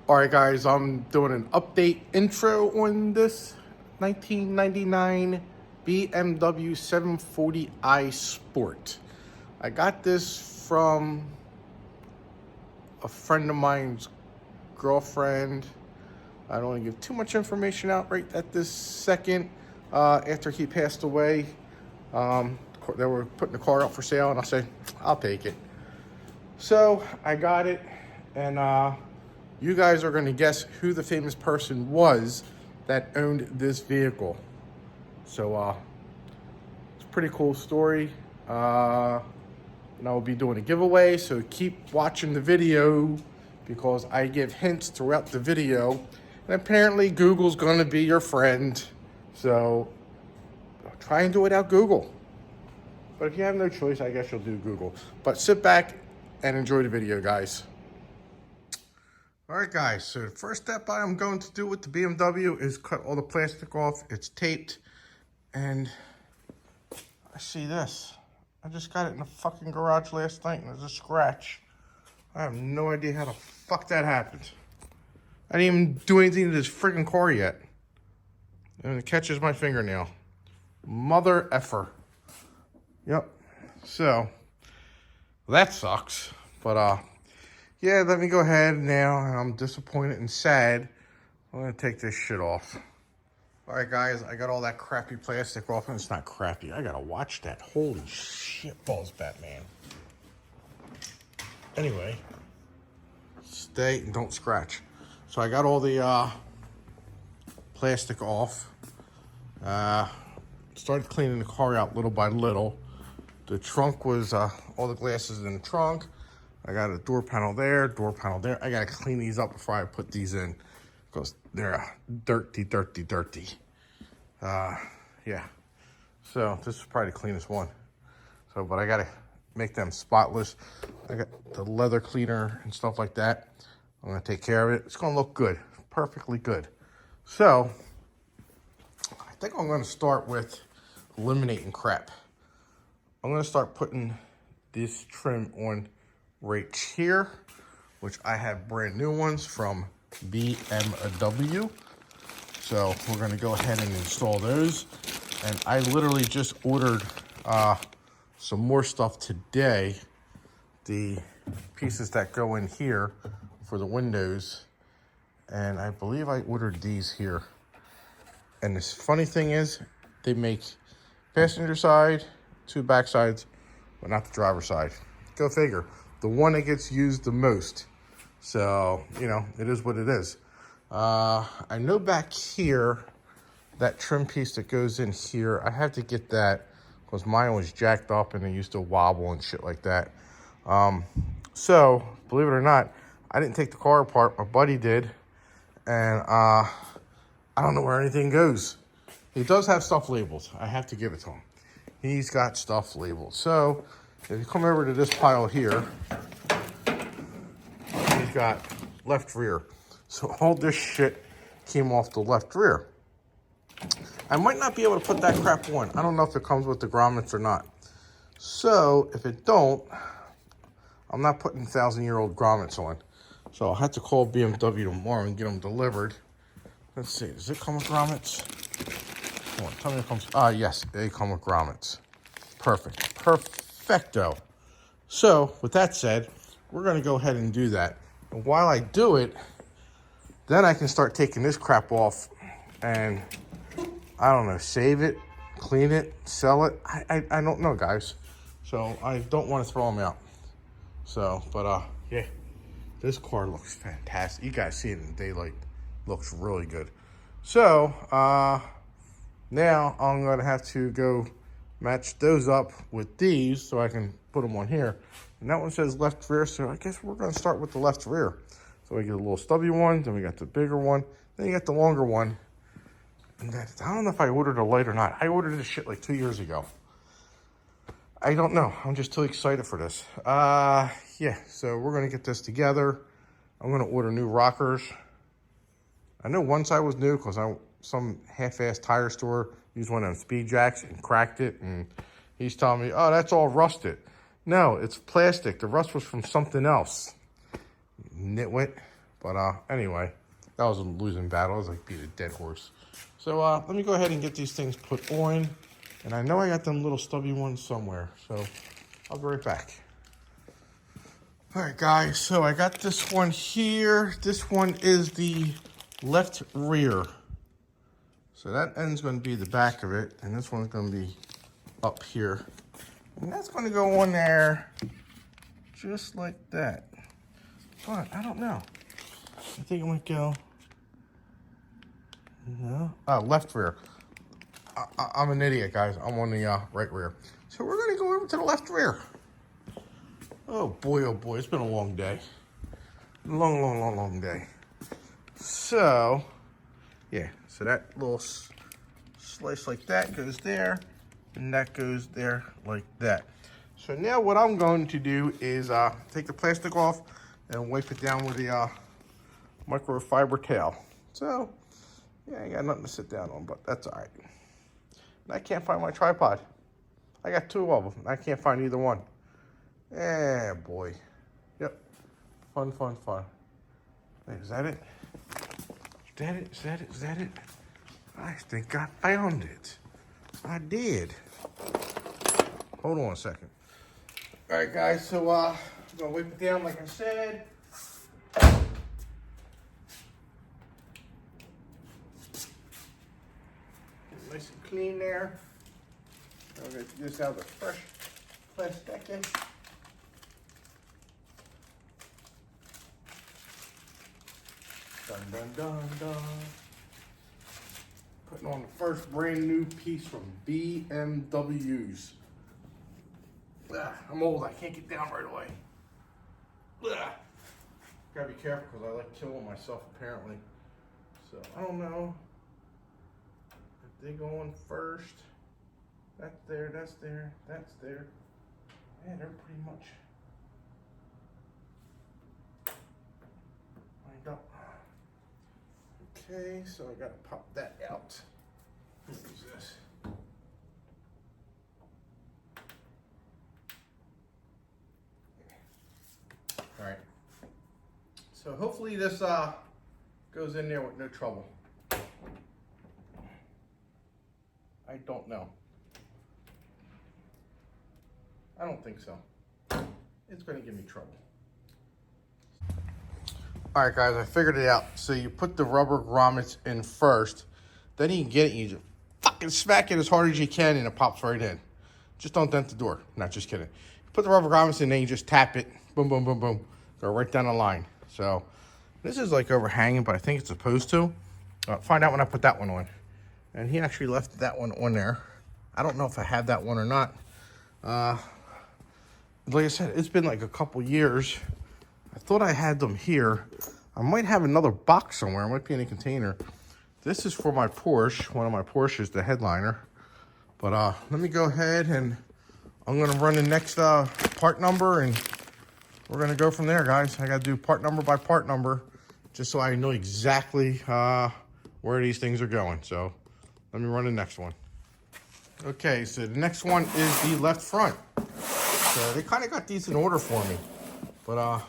All right, guys, I'm doing an update intro on this 1999 BMW 740i Sport. I got this from a friend of mine's girlfriend. I don't want to give too much information out right at this second. After he passed away, they were putting the car up for sale, and I said, I'll take it. So I got it, and you guys are going to guess who the famous person was that owned this vehicle. So it's a pretty cool story. And I will be doing a giveaway, so keep watching the video because I give hints throughout the video. And apparently Google's going to be your friend. So try and do it without Google. But if you have no choice, I guess you'll do Google. But sit back and enjoy the video, guys. All right, guys, so the first step I'm going to do with the BMW is cut all the plastic off. It's taped, and I see this. I just got it in the fucking garage last night, and there's a scratch. I have no idea how the fuck that happened. I didn't even do anything to this freaking car yet. And it catches my fingernail. Mother effer. Yep. So, that sucks. But, yeah, let me go ahead now. I'm disappointed and sad. I'm going to take this shit off. All right, guys, I got all that crappy plastic off, and it's not crappy. I got to watch that. Holy shit balls, Batman. Anyway, stay and don't scratch. So I got all the plastic off. Started cleaning the car out little by little. The trunk was all the glasses in the trunk. I got a door panel there, door panel there. I got to clean these up before I put these in because they're dirty. Yeah. So this is probably the cleanest one. So, but I got to make them spotless. I got the leather cleaner and stuff like that. I'm going to take care of it. It's going to look good, perfectly good. So I think I'm going to start with eliminating crap. I'm going to start putting this trim on right here, which I have brand new ones from BMW. So we're going to go ahead and install those. And I literally just ordered some more stuff today. The pieces that go in here for the windows. And I believe I ordered these here. And this funny thing is, they make passenger side, two back sides, but not the driver's side. Go figure. The one that gets used the most. So, you know, it is what it is. I know back here, that trim piece that goes in here, I have to get that because mine was jacked up and it used to wobble and shit like that. So, believe it or not, I didn't take the car apart. My buddy did. And I don't know where anything goes. He does have stuff labeled. I have to give it to him. He's got stuff labeled. So, if you come over to this pile here, he's got left rear. So all this shit came off the left rear. I might not be able to put that crap on. I don't know if it comes with the grommets or not. So if it don't, I'm not putting 1,000-year-old grommets on. So I'll have to call BMW tomorrow and get them delivered. Let's see, does it come with grommets? Come on, tell me it comes. Yes, they come with grommets. Perfect. Perfecto. So, with that said, we're going to go ahead and do that. And while I do it, then I can start taking this crap off and, I don't know, save it, clean it, sell it. I don't know, guys. So, I don't want to throw them out. So, but, yeah, this car looks fantastic. You guys see it in daylight. Looks really good. So, now I'm going to have to go match those up with these so I can put them on here. And that one says left rear, so I guess we're going to start with the left rear. So we get a little stubby one, then we got the bigger one, then you got the longer one. And that, I don't know if I ordered a light or not. I ordered this shit like 2 years ago. I don't know. I'm just too excited for this. Yeah, so we're going to get this together. I'm going to order new rockers. I know one side was new because some half-ass tire store used one of them speed jacks and cracked it, and he's telling me, oh, that's all rusted. No, it's plastic. The rust was from something else. Nitwit. But anyway, that was a losing battle. I was like beat a dead horse. So let me go ahead and get these things put on. And I know I got them little stubby ones somewhere. So I'll be right back. All right, guys. So I got this one here. This one is the left rear. So that end's going to be the back of it. And this one's going to be up here. And that's going to go on there just like that. But I don't know. I think it might go. No. Oh, left rear. I'm an idiot, guys. I'm on the right rear. So we're going to go over to the left rear. Oh boy, it's been a long day. Long day. So, yeah. So that little slice like that goes there. And that goes there like that. So now what I'm going to do is take the plastic off and wipe it down with the microfiber towel. So, yeah, I got nothing to sit down on, but that's all right. And I can't find my tripod. I got two of them. I can't find either one. Yeah, boy. Yep. Fun. Wait, is that it? Is that it? I think I found it. I did. Hold on a second. All right, guys, so I'm gonna wipe it down like I said. Nice and clean there. I'm gonna get this out of the fresh plastic. Dun. Putting on the first brand new piece from BMWs. I'm old, I can't get down right away. Gotta be careful because I like killing myself apparently. So I don't know if they go on first. That's there. Yeah, they're pretty much lined up. Okay, so I gotta pop that out. What is this? All right. So hopefully this goes in there with no trouble. I don't know. I don't think so. It's gonna give me trouble. All right, guys, I figured it out. So you put the rubber grommets in first, then you can get it, you just fucking smack it as hard as you can and it pops right in. Just don't dent the door. Not just kidding. You put the rubber grommets in, then you just tap it, boom, go right down the line. So this is like overhanging, but I think it's supposed to. Find out when I put that one on. And he actually left that one on there. I don't know if I have that one or not. Like I said, it's been like a couple years. I thought I had them here. I might have another box somewhere. It might be in a container. This is for my Porsche, one of my Porsches, the headliner. But let me go ahead and I'm gonna run the next part number and we're gonna go from there, guys. I gotta do part number by part number just so I know exactly where these things are going. So let me run the next one. Okay, so the next one is the left front. So they kind of got these in order for me. But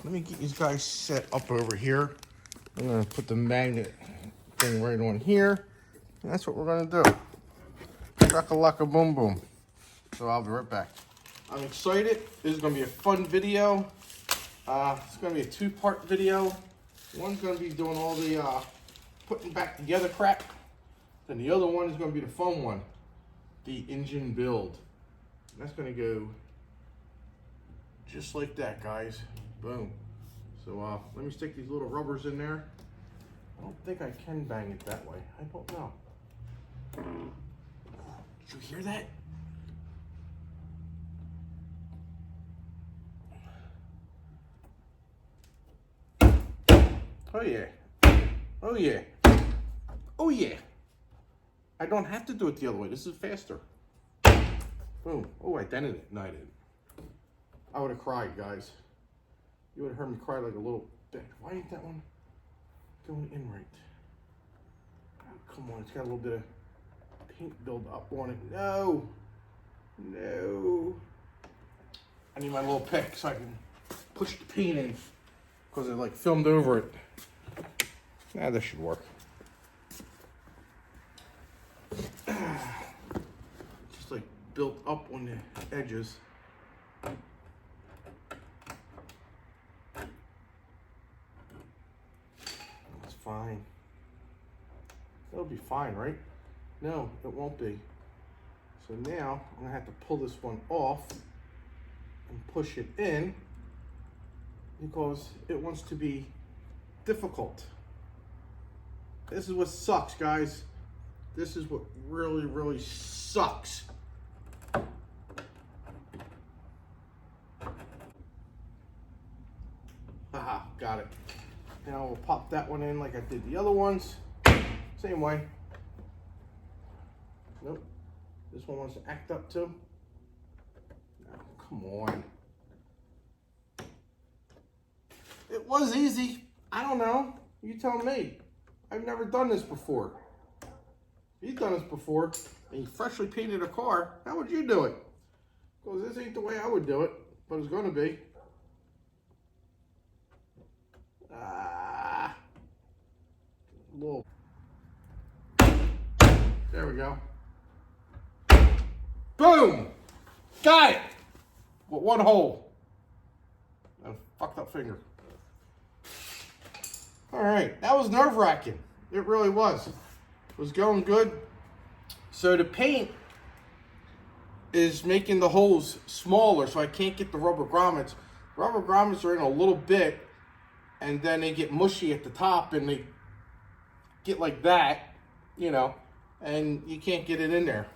let me get these guys set up over here. I'm gonna put the magnet thing right on here. And that's what we're gonna do. Shakalaka boom boom. So I'll be right back. I'm excited. This is gonna be a fun video. It's gonna be a two-part video. One's gonna be doing all the putting back together crap. Then the other one is gonna be the fun one, the engine build. And that's gonna go just like that, guys. Boom. So let me stick these little rubbers in there. I don't think I can bang it that way. I don't know. Did you hear that? Oh yeah. Oh yeah. Oh yeah. I don't have to do it the other way. This is faster. Boom. Oh, I dented it. No, I didn't. I would have cried, guys. You would have heard me cry like a little bit. Why ain't that one going in right? Oh, come on, it's got a little bit of paint build up on it. No. I need my little pick so I can push the paint in. because it like filmed over it. Nah, this should work. Just like built up on the edges. It's fine. It'll be fine, right? No, it won't be. So now I'm gonna have to pull this one off and push it in because it wants to be difficult. This is what sucks, guys. This is what really, really sucks. Haha, got it. Now we'll pop that one in like I did the other ones. Same way. Nope. This one wants to act up too. Oh, come on. It was easy. I don't know. You tell me. I've never done this before. If you've done this before and you freshly painted a car, how would you do it? Because this ain't the way I would do it, but it's going to be. Little. There we go. Boom! Got it! With one hole. And a fucked up finger. Alright, that was nerve-wracking. It really was. It was going good. So the paint is making the holes smaller, so I can't get the rubber grommets. Rubber grommets are in a little bit, and then they get mushy at the top, and they get like that, you know, and you can't get it in there.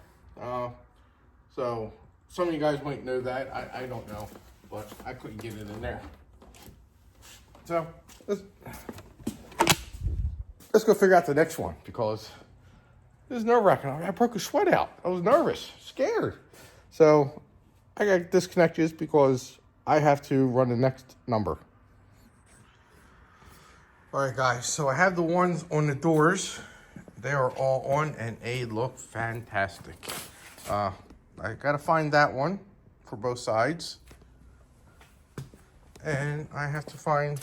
So some of you guys might know that. I don't know, but I couldn't get it in there. So let's go figure out the next one, because this is nerve-wracking. I broke a sweat out. I was nervous, scared. So I got disconnected because I have to run the next number. All right, guys, so I have the ones on the doors. They are all on, and they look fantastic. I gotta find that one for both sides. And I have to find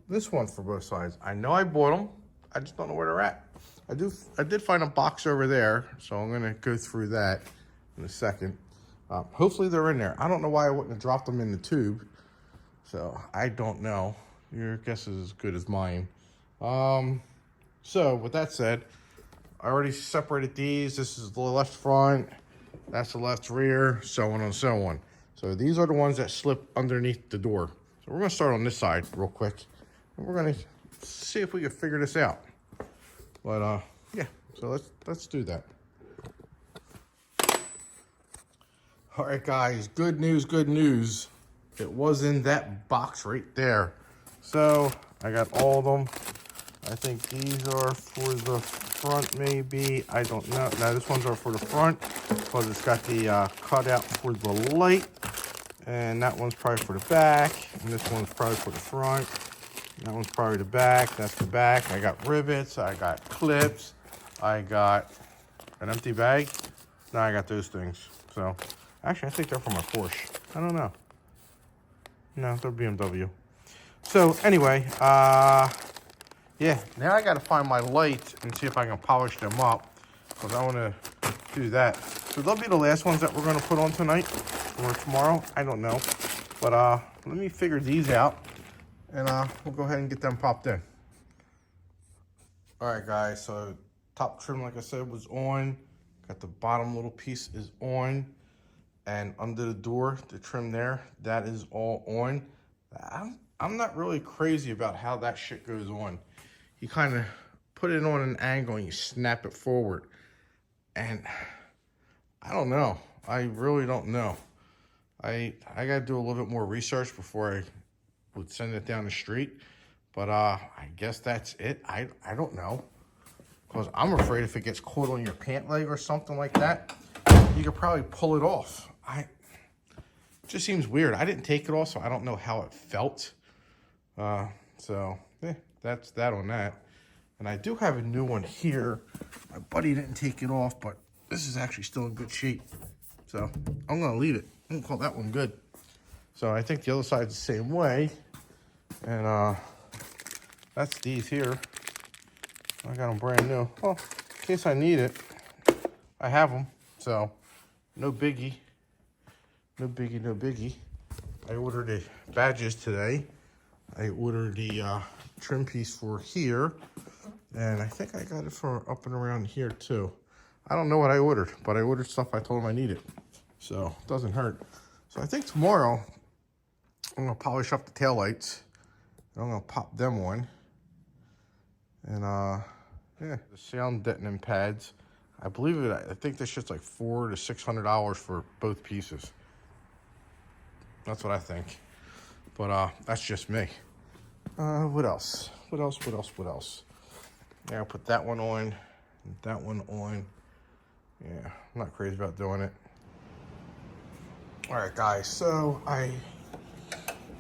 this one for both sides. I know I bought them. I just don't know where they're at. I did find a box over there, so I'm gonna go through that in a second. Hopefully they're in there. I don't know why I wouldn't have dropped them in the tube. So I don't know. Your guess is as good as mine. So with that said, I already separated these. This is the left front, that's the left rear, so on and so on. So these are the ones that slip underneath the door. So we're gonna start on this side real quick, and we're gonna see if we can figure this out. But yeah, so let's do that. All right, guys, good news, good news. It was in that box right there. So I got all of them. I think these are for the front, maybe. I don't know. No, this ones are for the front because it's got the cutout for the light. And that one's probably for the back. And this one's probably for the front. And that one's probably the back. That's the back. I got rivets. I got clips. I got an empty bag. No, I got those things. So actually, I think they're for my Porsche. I don't know. No, they're BMW. So anyway, yeah, now I got to find my lights and see if I can polish them up, because I want to do that. So they'll be the last ones that we're going to put on tonight or tomorrow. I don't know. But let me figure these out, and we'll go ahead and get them popped in. All right, guys, so top trim, like I said, was on. Got the bottom little piece is on. And under the door, the trim there, that is all on. I'm not really crazy about how that shit goes on. You kind of put it on an angle and you snap it forward. And I don't know. I really don't know. I got to do a little bit more research before I would send it down the street. But I guess that's it. I don't know. Because I'm afraid if it gets caught on your pant leg or something like that, you could probably pull it off. It just seems weird. I didn't take it off, so I don't know how it felt. So, yeah, that's that on that. And I do have a new one here. My buddy didn't take it off, but this is actually still in good shape. So, I'm going to leave it. I'm going to call that one good. So, I think the other side's the same way. And that's these here. I got them brand new. Well, in case I need it, I have them. So, no biggie. No biggie, no biggie. I ordered the badges today. I ordered the trim piece for here. And I think I got it for up and around here too. I don't know what I ordered, but I ordered stuff I told them I needed. So, it doesn't hurt. So, I think tomorrow, I'm going to polish up the taillights. I'm going to pop them on. And, yeah, the sound deadening pads. I believe it, I think this shit's like $400 to $600 for both pieces. That's what I think. But, that's just me. What else? What else? Yeah, I'll put that one on, that one on. Yeah, I'm not crazy about doing it. All right, guys, so I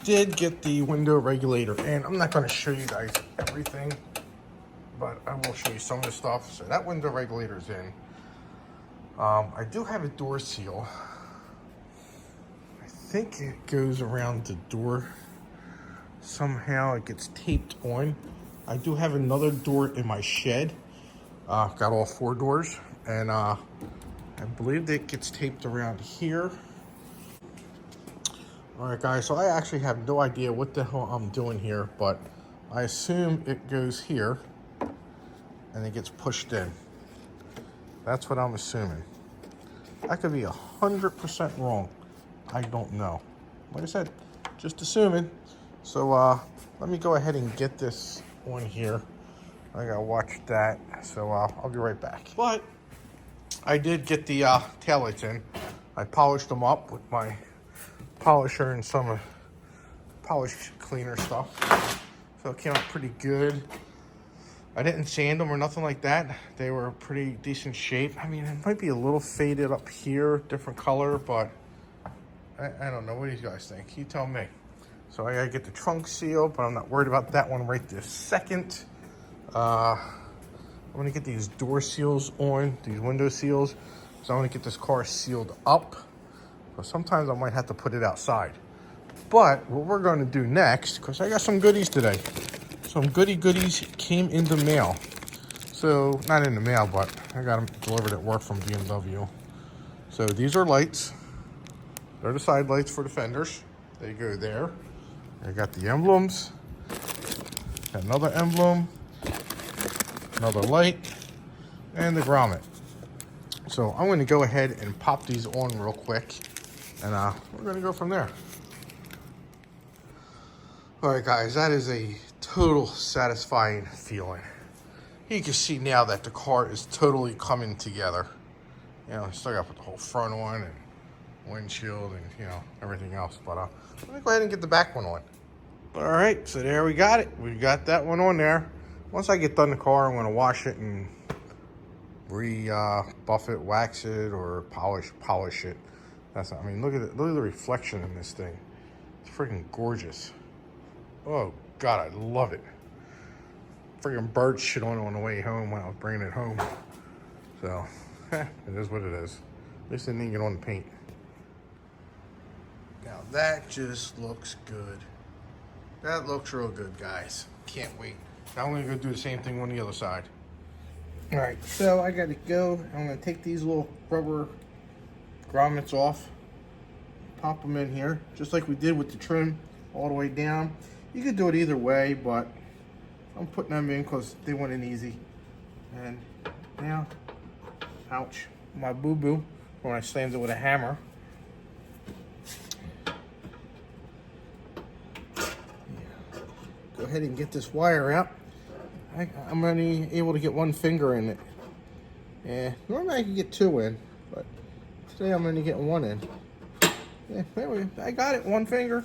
did get the window regulator, and I'm not going to show you guys everything, but I will show you some of the stuff. So that window regulator's in. I do have a door seal. I think it goes around the door. Somehow it gets taped on. I do have another door in my shed. Got all 4 doors, and I believe that it gets taped around here. All right, guys, so I actually have no idea what the hell I'm doing here, but I assume it goes here and it gets pushed in. That's what I'm assuming. I could be 100% wrong. I don't know. Like I said, just assuming. So let me go ahead and get this on here. I gotta watch that, so I'll be right back. But I did get the taillights in. I polished them up with my polisher and some polish cleaner stuff. So it came out pretty good. I didn't sand them or nothing like that. They were pretty decent shape. I mean, it might be a little faded up here, different color, but I don't know. What do you guys think? You tell me. So I gotta get the trunk sealed, but I'm not worried about that one right this second. I'm gonna get these door seals on, these window seals. So I'm gonna get this car sealed up. So sometimes I might have to put it outside. But what we're gonna do next, because I got some goodies today. Some goodies came in the mail. So, not in the mail, but I got them delivered at work from BMW. So these are lights. They're the side lights for the fenders. They go there. I got the emblems. Got another emblem. Another light. And the grommet. So I'm going to go ahead and pop these on real quick. And we're going to go from there. Alright guys, that is a total satisfying feeling. You can see now that the car is totally coming together. You know, I still got to put the whole front on and windshield and, you know, everything else. But let me go ahead and get the back one on. Alright, so there we got it. We got that one on there. Once I get done the car, I'm going to wash it and buff it, wax it, or polish it. That's not, I mean, look at the reflection in this thing. It's freaking gorgeous. Oh God, I love it. Freaking bird shit on the way home when I was bringing it home. So, it is what it is. At least it didn't get on the paint. Now that just looks good. That looks real good, guys. Can't wait. Now I'm gonna go do the same thing on the other side. All right, so I gotta go. I'm gonna take these little rubber grommets off, pop them in here, just like we did with the trim all the way down. You could do it either way, but I'm putting them in because they went in easy. And now, ouch, my boo-boo when I slammed it with a hammer. Go ahead and get this wire out. I'm only able to get one finger in it. Yeah, normally I can get two in, but today I'm only getting one in. Yeah, there we go. I got it, one finger.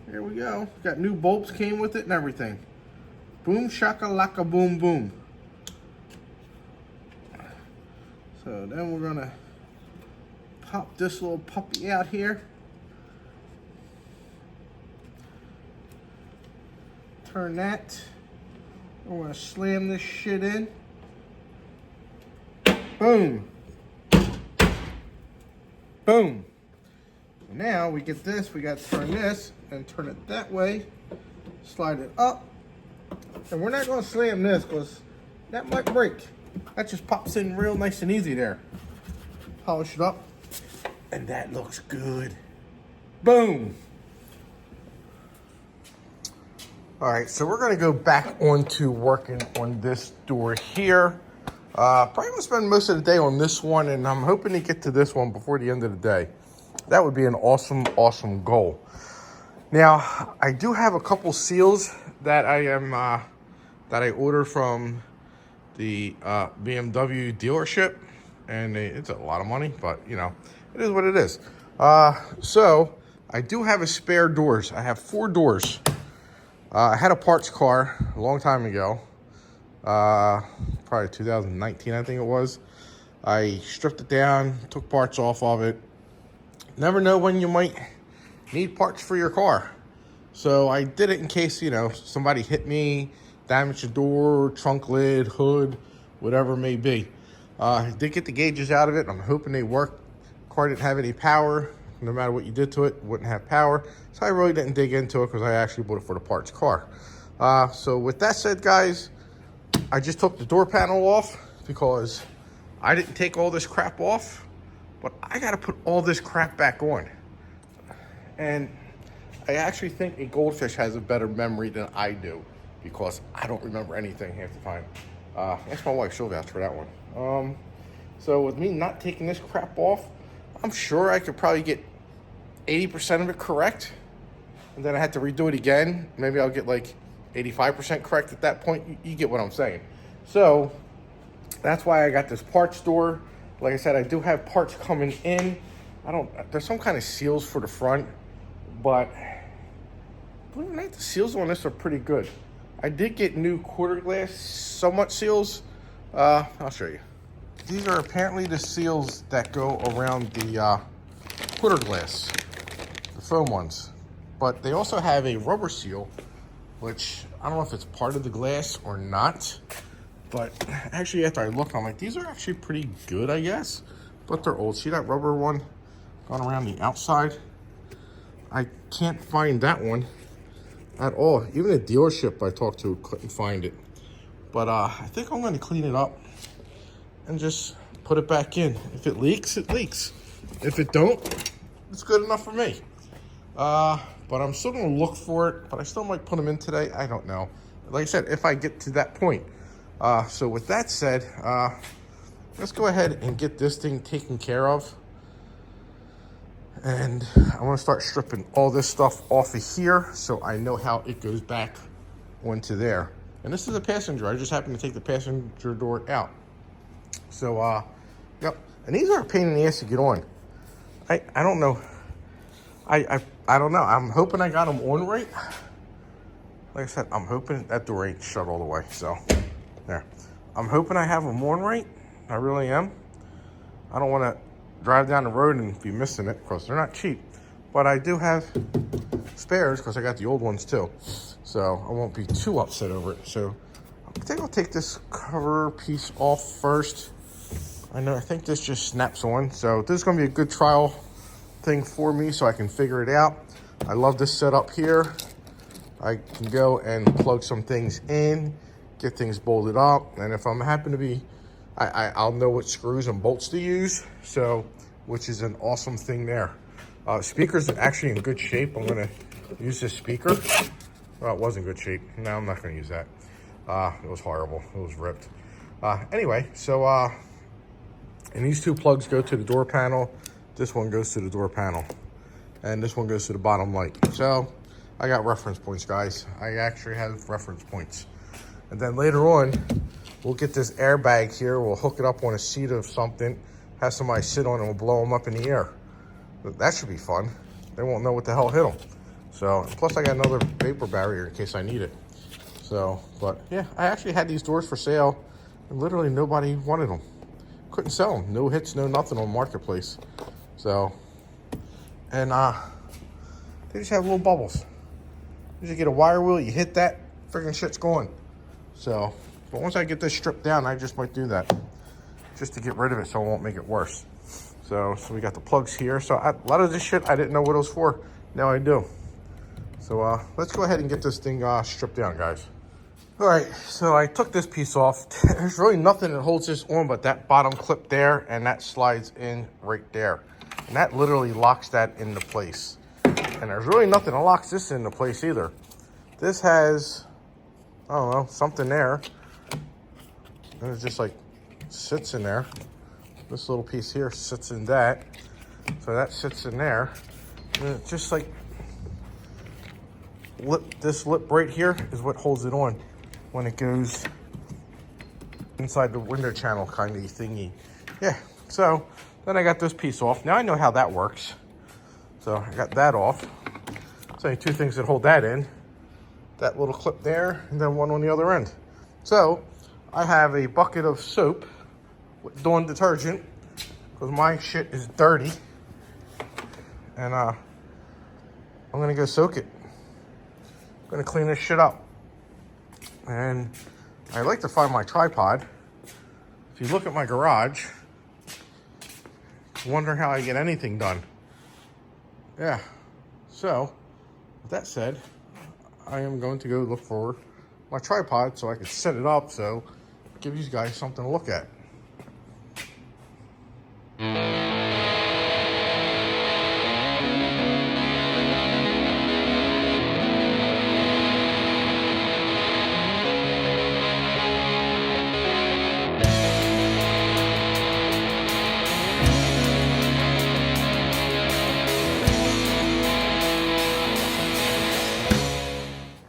There we go. Got new bolts came with it and everything. Boom shakalaka boom boom. So then we're gonna pop this little puppy out here. Turn that. We're gonna slam this shit in. Boom. Boom. Now we get this, we gotta turn this and turn it that way. slide it up. And we're not gonna slam this because that might break. That just pops in real nice and easy there. Polish it up. And that looks good. Boom. All right, so we're gonna go back onto working on this door here. Probably gonna spend most of the day on this one, and I'm hoping to get to this one before the end of the day. That would be an awesome, awesome goal. Now, I do have a couple seals that that I ordered from the BMW dealership, and it's a lot of money, but you know, it is what it is. So I do have a spare doors. I have 4 doors. I had a parts car a long time ago, probably 2019, I think it was. I stripped it down, took parts off of it. Never know when you might need parts for your car. So I did it in case, you know, somebody hit me, damaged the door, trunk lid, hood, whatever it may be. I did get the gauges out of it. I'm hoping they work. Car didn't have any power. No matter what you did to it, wouldn't have power. So I really didn't dig into it because I actually bought it for the parts car. So with that said, guys, I just took the door panel off because I didn't take all this crap off, but I got to put all this crap back on. And I actually think a goldfish has a better memory than I do because I don't remember anything half the time. Ask my wife, she'll vouch for that one. So with me not taking this crap off, I'm sure I could probably get 80% of it correct. And then I had to redo it again. Maybe I'll get like 85% correct at that point. You get what I'm saying. So that's why I got this parts door. Like I said, I do have parts coming in. There's some kind of seals for the front, but believe it or not, the seals on this are pretty good. I did get new quarter glass somewhat seals. I'll show you. These are apparently the seals that go around the quarter glass, the foam ones. But they also have a rubber seal, which I don't know if it's part of the glass or not. But actually, after I looked, I'm like, these are actually pretty good, I guess. But they're old. See that rubber one going around the outside? I can't find that one at all. Even the dealership I talked to couldn't find it. But I think I'm going to clean it up and just put it back in. If it leaks, it leaks. If it don't, it's good enough for me. But I'm still going to look for it, but I still might put them in today. I don't know. Like I said, if I get to that point. So with that said, let's go ahead and get this thing taken care of. And I want to start stripping all this stuff off of here so I know how it goes back onto there. And this is a passenger. I just happened to take the passenger door out. So, yep. And these are a pain in the ass to get on. I don't know. I don't know. I'm hoping I got them on right. Like I said, I'm hoping that door ain't shut all the way. So, there. I'm hoping I have them on right. I really am. I don't want to drive down the road and be missing it because they're not cheap. But I do have spares because I got the old ones too. So I won't be too upset over it. So I think I'll take this cover piece off first. I think this just snaps on. So this is going to be a good trial thing for me so I can figure it out. I love this setup here. I can go and plug some things in, get things bolted up. And if I'm happen to be, I'll know what screws and bolts to use. So, which is an awesome thing there. Speakers are actually in good shape. I'm going to use this speaker. Well, it was in good shape. No, I'm not going to use that. It was horrible. It was ripped. Anyway, so, and these 2 plugs go to the door panel. This one goes to the door panel. And this one goes to the bottom light. So, I got reference points, guys. I actually have reference points. And then later on, we'll get this airbag here. We'll hook it up on a seat of something. Have somebody sit on it and we'll blow them up in the air. That should be fun. They won't know what the hell hit them. So, plus I got another vapor barrier in case I need it. So, but yeah, I actually had these doors for sale and literally nobody wanted them. Couldn't sell them. No hits, no nothing on Marketplace. So, and they just have little bubbles. You just get a wire wheel, you hit that, freaking shit's going. So, but once I get this stripped down, I just might do that. Just to get rid of it so it won't make it worse. So we got the plugs here. So a lot of this shit, I didn't know what it was for. Now I do. So let's go ahead and get this thing stripped down, guys. All right, so I took this piece off. There's really nothing that holds this on but that bottom clip there, and that slides in right there. And that literally locks that into place. And there's really nothing that locks this into place either. This has, I don't know, something there. And it just like sits in there. This little piece here sits in that. So that sits in there. And it just like, this lip right here is what holds it on when it goes inside the window channel kind of thingy. Yeah, so then I got this piece off. Now I know how that works. So I got that off. So only two things that hold that in. That little clip there, and then one on the other end. So I have a bucket of soap with Dawn detergent, because my shit is dirty. And I'm gonna go soak it. I'm gonna clean this shit up. And I like to find my tripod. If you look at my garage, wonder how I get anything done. Yeah, so with that said, I am going to go look for my tripod so I can set it up, so give you guys something to look at.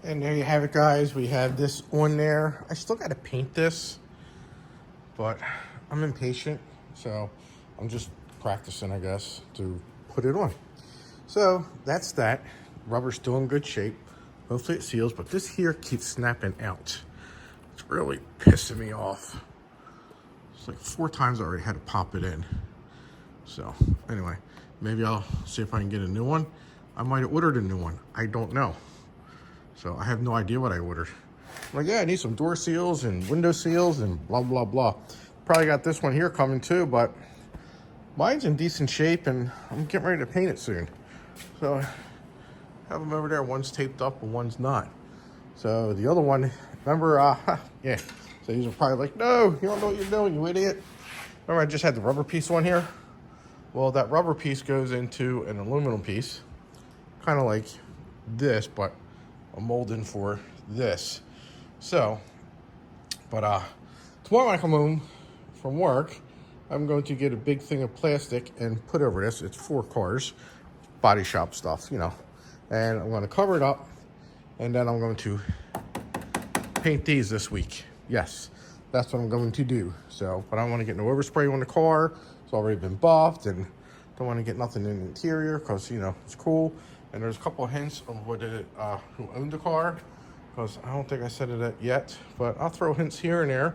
And there you have it, guys. We have this on there. I still got to paint this, but I'm impatient, so I'm just practicing, I guess, to put it on. So that's that. Rubber's still in good shape. Hopefully it seals, but this here keeps snapping out. It's really pissing me off. It's like 4 times I already had to pop it in. So anyway, maybe I'll see if I can get a new one. I might have ordered a new one. I don't know. So I have no idea what I ordered. I'm like, yeah, I need some door seals and window seals and blah, blah, blah. Probably got this one here coming too, but mine's in decent shape and I'm getting ready to paint it soon. So I have them over there. One's taped up and one's not. So the other one, remember, yeah. So these are probably like, no, you don't know what you're doing, you idiot. Remember I just had the rubber piece on here? Well, that rubber piece goes into an aluminum piece, kind of like this, but a molding for this. So, but tomorrow when I come home from work, I'm going to get a big thing of plastic and put over this. It's 4 cars, body shop stuff, you know. And I'm going to cover it up, and then I'm going to paint these this week. Yes, that's what I'm going to do. So, but I don't want to get no overspray on the car. It's already been buffed, and don't want to get nothing in the interior because, you know, it's cool. And there's a couple of hints of what who owned the car, because I don't think I said it yet, but I'll throw hints here and there.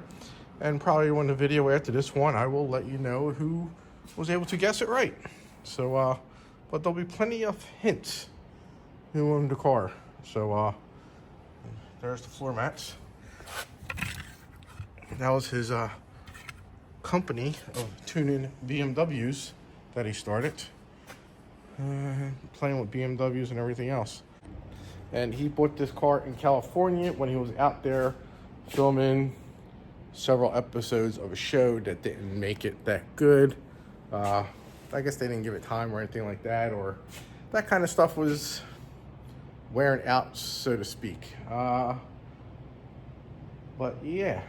And probably when the video after this one, I will let you know who was able to guess it right. So, but there'll be plenty of hints who owned the car. So, there's the floor mats. That was his company of tuning BMWs that he started. Playing with BMWs and everything else. And he bought this car in California when he was out there filming several episodes of a show that didn't make it that good. I guess they didn't give it time or anything like that, or that kind of stuff was wearing out, so to speak. But yeah,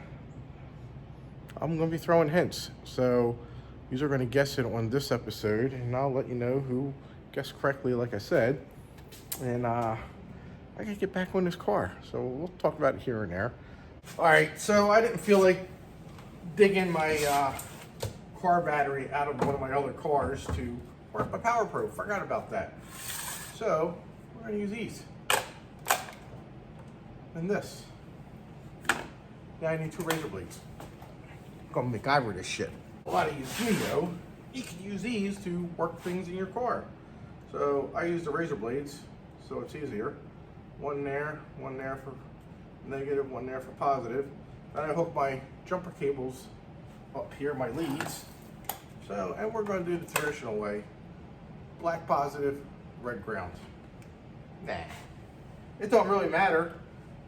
I'm going to be throwing hints. So you are going to guess it on this episode, and I'll let you know who guessed correctly, like I said. And I gotta get back on this car, so we'll talk about it here and there. All right, so I didn't feel like digging my car battery out of one of my other cars to work my Power Pro. Forgot about that. So we're gonna use these and this. Now I need 2 razor blades. I'm gonna MacGyver this shit. A lot of you do know you can use these to work things in your car. So I use the razor blades, so it's easier. One there for negative, one there for positive. Then I hook my jumper cables up here, my leads. So, and we're going to do the traditional way. Black positive, red ground. Nah. it don't really matter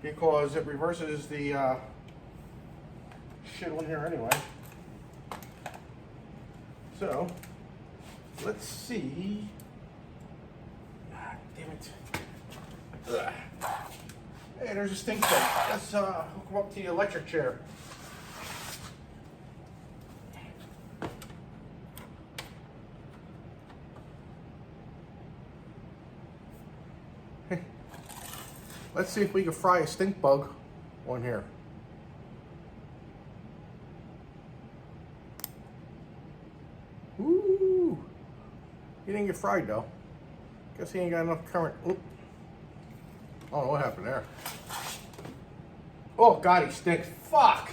because it reverses the shit on here anyway. So let's see. Ah, damn it. Ugh. Hey, there's a stink plug. Let's hook them up to the electric chair. Let's see if we can fry a stink bug on here. Ooh, he didn't get fried though. Guess he ain't got enough current. Oop. I don't know what happened there. Oh God, he stinks. Fuck.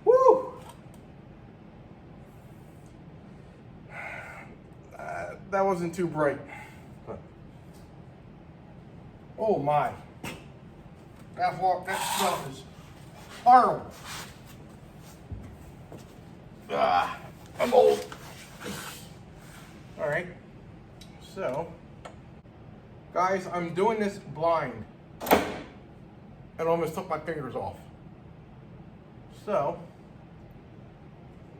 Woo. That wasn't too bright. Oh my. That smell is horrible. I'm old. All right. So, guys, I'm doing this blind. And almost took my fingers off. So,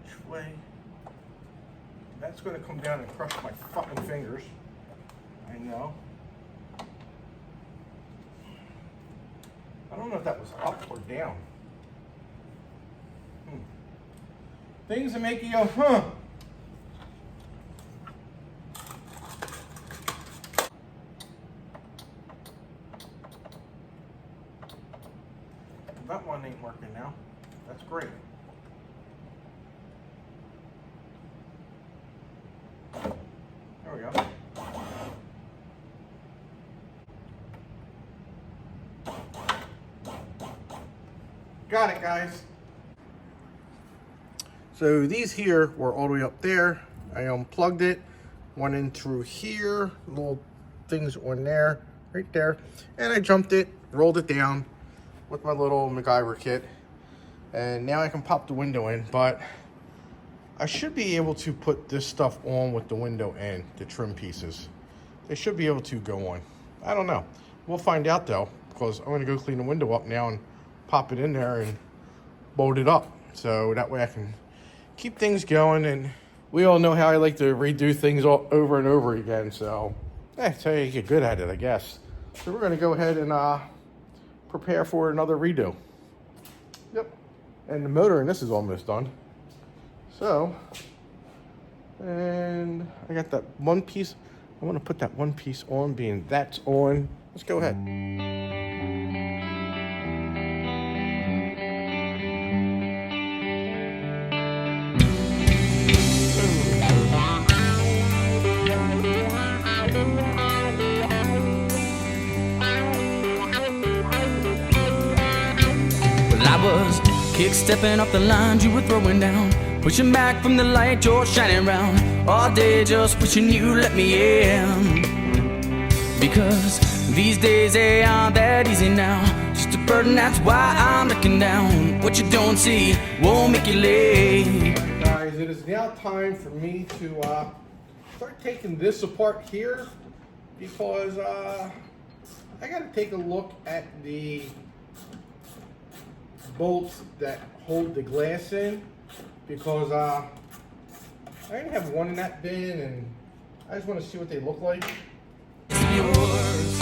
which way? That's going to come down and crush my fucking fingers. I know. I don't know if that was up or down. Things that make you go, huh? That one ain't working now. That's great. There we go. Got it, guys. So these here were all the way up there. I unplugged it, went in through here, little things on there, right there, and I jumped it, rolled it down with my little MacGyver kit, and now I can pop the window in. But I should be able to put this stuff on with the window in, the trim pieces. They should be able to go on. I don't know. We'll find out though, because I'm gonna go clean the window up now and pop it in there and bolt it up. So that way I can keep things going. And we all know how I like to redo things all over and over again. So that's how you get good at it, I guess. So we're gonna go ahead and prepare for another redo. Yep. And the motor in this is almost done. So, and I got that one piece. I want to put that one piece on, being that's on. Let's go ahead. I was kick-stepping off the lines you were throwing down, pushing back from the light you're shining round, all day just wishing you let me in. Because these days they aren't that easy now, just a burden, that's why I'm looking down. What you don't see won't make you late. Guys, it is now time for me to start taking this apart here, because I got to take a look at the bolts that hold the glass in, because I only have one in that bin, and I just want to see what they look like. Yours.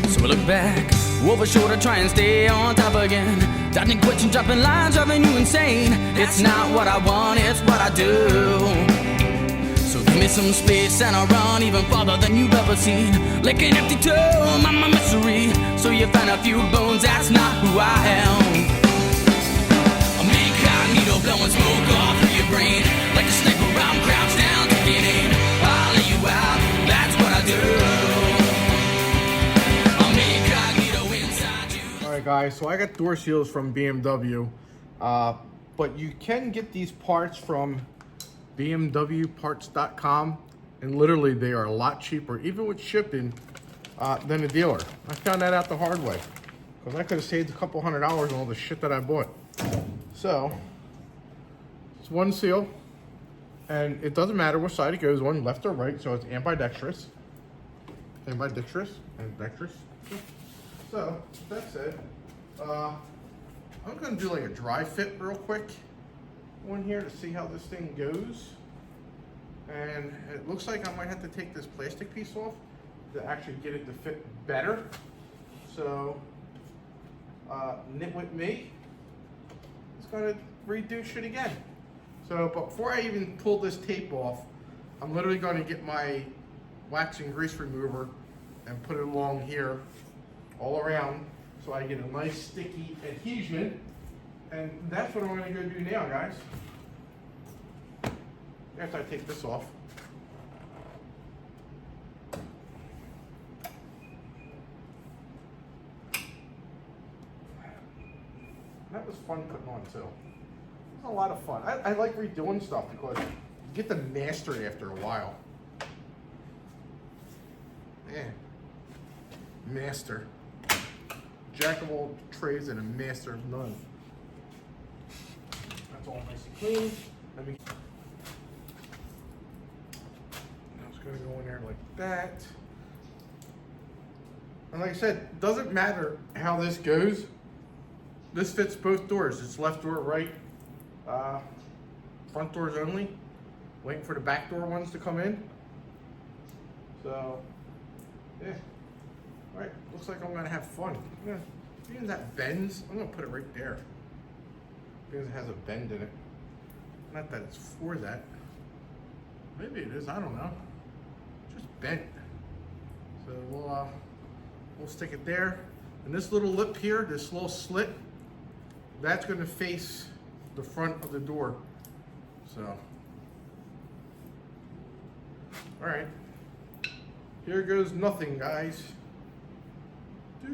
So I look back over shoulder, try and stay on top again, dodging questions, dropping lines, driving you insane. It's not what I want, it's what I do. So give me some space and I'll run even farther than you've ever seen, like an empty tomb, I'm a mystery. So you find a few bones, that's not who I am. I'm incognito, blowing smoke all through your brain, like a sniper, I'm crouched down, taking aim. I'll lay you out, that's what I do. I'm incognito inside you. Alright guys, so I got door seals from BMW, but you can get these parts from BMWparts.com, and literally they are a lot cheaper, even with shipping, than a dealer. I found that out the hard way, because I could have saved a couple $100 on all the shit that I bought. So, it's one seal. And it doesn't matter which side it goes on, left or right, so it's ambidextrous. Ambidextrous. So, with that said, I'm gonna do like a dry fit real quick on here to see how this thing goes. And it looks like I might have to take this plastic piece off to actually get it to fit better. So, Nitwit me is gonna redo shit again. So, but before I even pull this tape off, I'm literally gonna get my wax and grease remover and put it along here all around so I get a nice sticky adhesion. And that's what I'm gonna go do now, guys. After I take this off. That was fun putting on too. It was a lot of fun. I like redoing stuff because you get to master it after a while. Man, master. Jack of all trades and a master of none. That's all nice and clean. Let me. Now it's gonna go in there like that. And like I said, doesn't matter how this goes. This fits both doors. It's left door, right. Front doors only. Waiting for the back door ones to come in. So, yeah. All right, looks like I'm gonna have fun. Being that bends, I'm gonna put it right there. Because it has a bend in it. Not that it's for that. Maybe it is, I don't know. Just bent. So we'll stick it there. And this little lip here, this little slit, that's gonna face the front of the door. So, all right. Here goes nothing, guys. See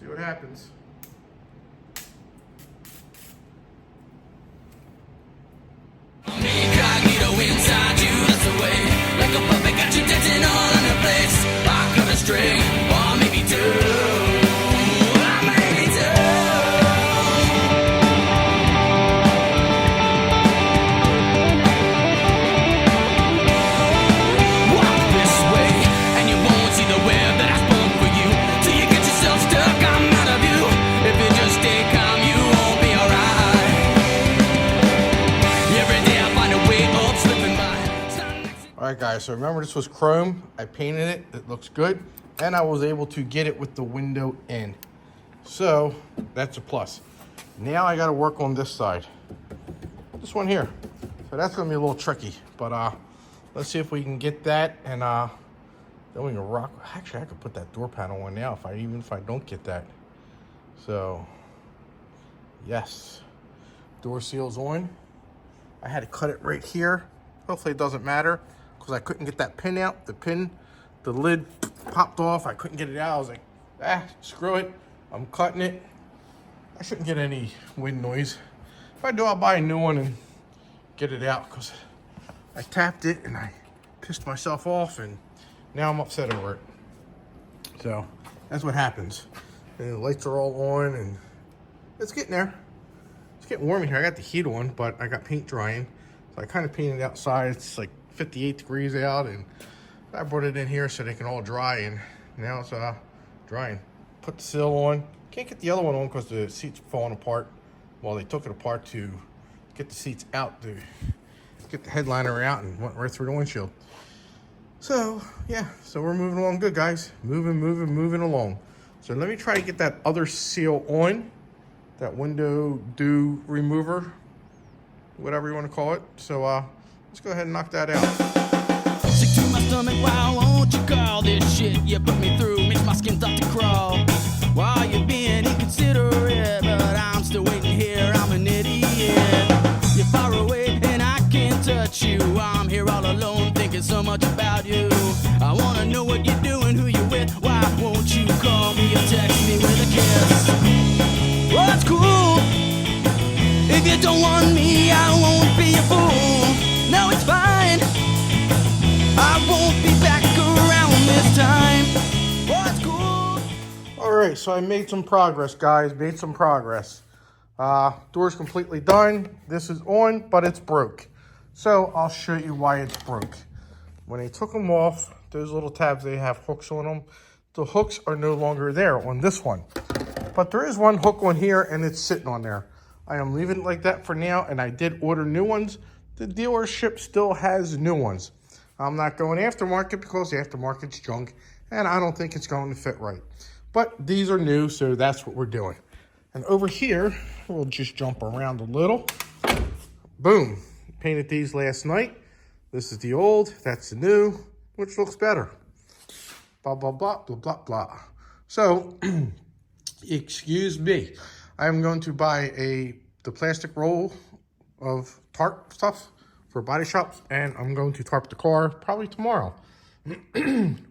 what happens. Incognito inside you, that's the way. Like a puppet, got you dancing all in a place. I cut a string, or maybe two. Alright guys, so remember this was chrome. I painted it, it looks good. And I was able to get it with the window in. So, that's a plus. Now I gotta work on this side. This one here. So that's gonna be a little tricky. But let's see if we can get that and then we can rock. Actually, I could put that door panel on now even if I don't get that. So, yes. Door seal's on. I had to cut it right here. Hopefully it doesn't matter because I couldn't get that pin out. The lid popped off. I couldn't get it out. I was like, screw it. I'm cutting it. I shouldn't get any wind noise. If I do, I'll buy a new one and get it out because I tapped it and I pissed myself off and now I'm upset over it. So that's what happens. And the lights are all on and it's getting there. It's getting warm in here. I got the heat on, but I got paint drying. So I kind of painted outside. It's like 58 degrees out and I brought it in here so they can all dry and now it's drying. Put the sill on. Can't get the other one on because the seat's falling apart. Well, they took it apart to get the seats out to get the headliner out and went right through the windshield. So, yeah, so we're moving along good, guys. Moving along. So let me try to get that other seal on, that window dew remover, whatever you want to call it. So let's go ahead and knock that out. Sick to my stomach, why won't you call this shit you put me through? Makes my skin start to crawl. Why you being inconsiderate? But I'm still waiting here, I'm an idiot. You're far away and I can't touch you. I'm here all alone thinking so much about you. I wanna know what you're doing, who you're with. Why won't you call me or text me with a kiss? Well, it's cool. If you don't want me, I won't be a fool. No, it's fine. I won't be back around this time. Oh, it's cool. All right, so I made some progress, guys. Made some progress. Door's completely done. This is on, but it's broke. So I'll show you why it's broke. When they took them off, those little tabs, they have hooks on them. The hooks are no longer there on this one. But there is one hook on here, and it's sitting on there. I am leaving it like that for now, and I did order new ones. The dealership still has new ones. I'm not going aftermarket because the aftermarket's junk, and I don't think it's going to fit right. But these are new, so that's what we're doing. And over here, we'll just jump around a little. Boom. Painted these last night. This is the old, that's the new, which looks better. Blah, blah, blah, blah, blah, blah. So, excuse me. I'm going to buy the plastic roll of tarp stuff for body shops, and I'm going to tarp the car probably tomorrow.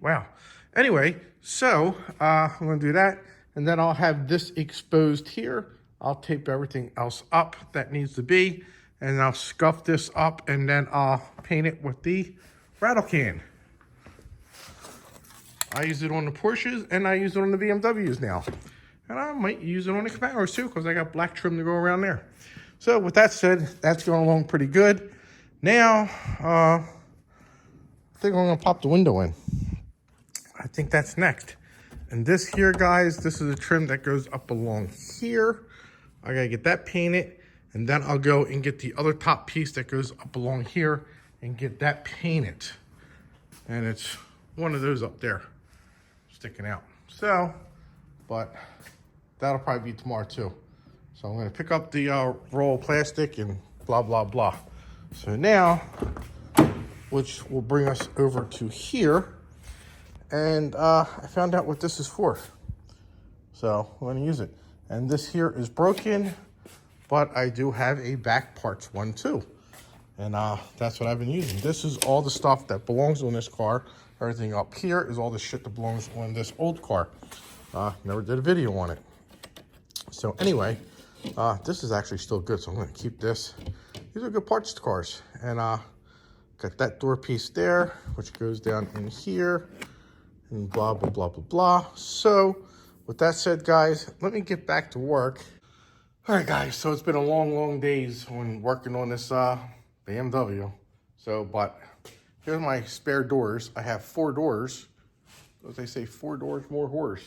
Wow. Anyway, so I'm going to do that, and then I'll have this exposed here. I'll tape everything else up that needs to be, and I'll scuff this up, and then I'll paint it with the rattle can. I use it on the Porsches, and I use it on the BMWs now. And I might use it on the Camaros too, because I got black trim to go around there. So with that said, that's going along pretty good. Now, I think I'm going to pop the window in. I think that's next. And this here, guys, this is a trim that goes up along here. I got to get that painted. And then I'll go and get the other top piece that goes up along here and get that painted. And it's one of those up there sticking out. So, but that'll probably be tomorrow too. So I'm going to pick up the roll of plastic and blah, blah, blah. So now, which will bring us over to here. And I found out what this is for. So I'm going to use it. And this here is broken, but I do have a back parts one too. And that's what I've been using. This is all the stuff that belongs on this car. Everything up here is all the shit that belongs on this old car. Never did a video on it. So anyway, this is actually still good, so I'm going to keep this. These are good parts to cars. And got that door piece there, which goes down in here, and blah, blah, blah, blah, blah. So with that said, guys, let me get back to work. All right, guys, so it's been a long days when working on this BMW. So, but here's my spare doors. I have 4 doors. As they say, 4 doors, more horse.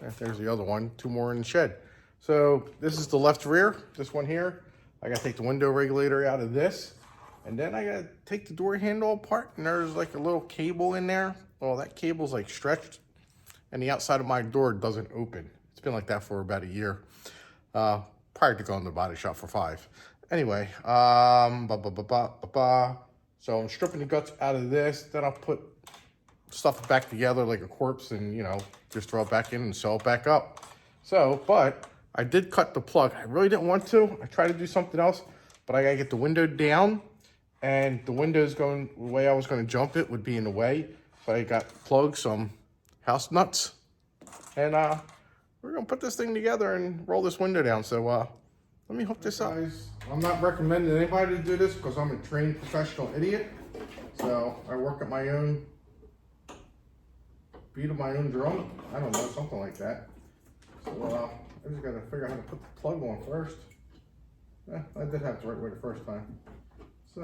And there's the other one, 2 more in the shed. So this is the left rear, this one here. I gotta take the window regulator out of this. And then I gotta take the door handle apart, and there's like a little cable in there. Well, that cable's like stretched, and the outside of my door doesn't open. It's been like that for about a year. Prior to going to the body shop for 5. Anyway, so I'm stripping the guts out of this. Then I'll put stuff back together like a corpse and, you know, just throw it back in and sew it back up. So, but I did cut the plug. I really didn't want to. I tried to do something else, but I got to get the window down, and the window's going, the way I was going to jump it would be in the way. But I got plugged some house nuts, and we're going to put this thing together and roll this window down. So let me hook this up. Guys, I'm not recommending anybody to do this because I'm a trained professional idiot. So I work at my own, beat of my own drum. I don't know, something like that. So I just got to figure out how to put the plug on first. I did have it the right way the first time. So,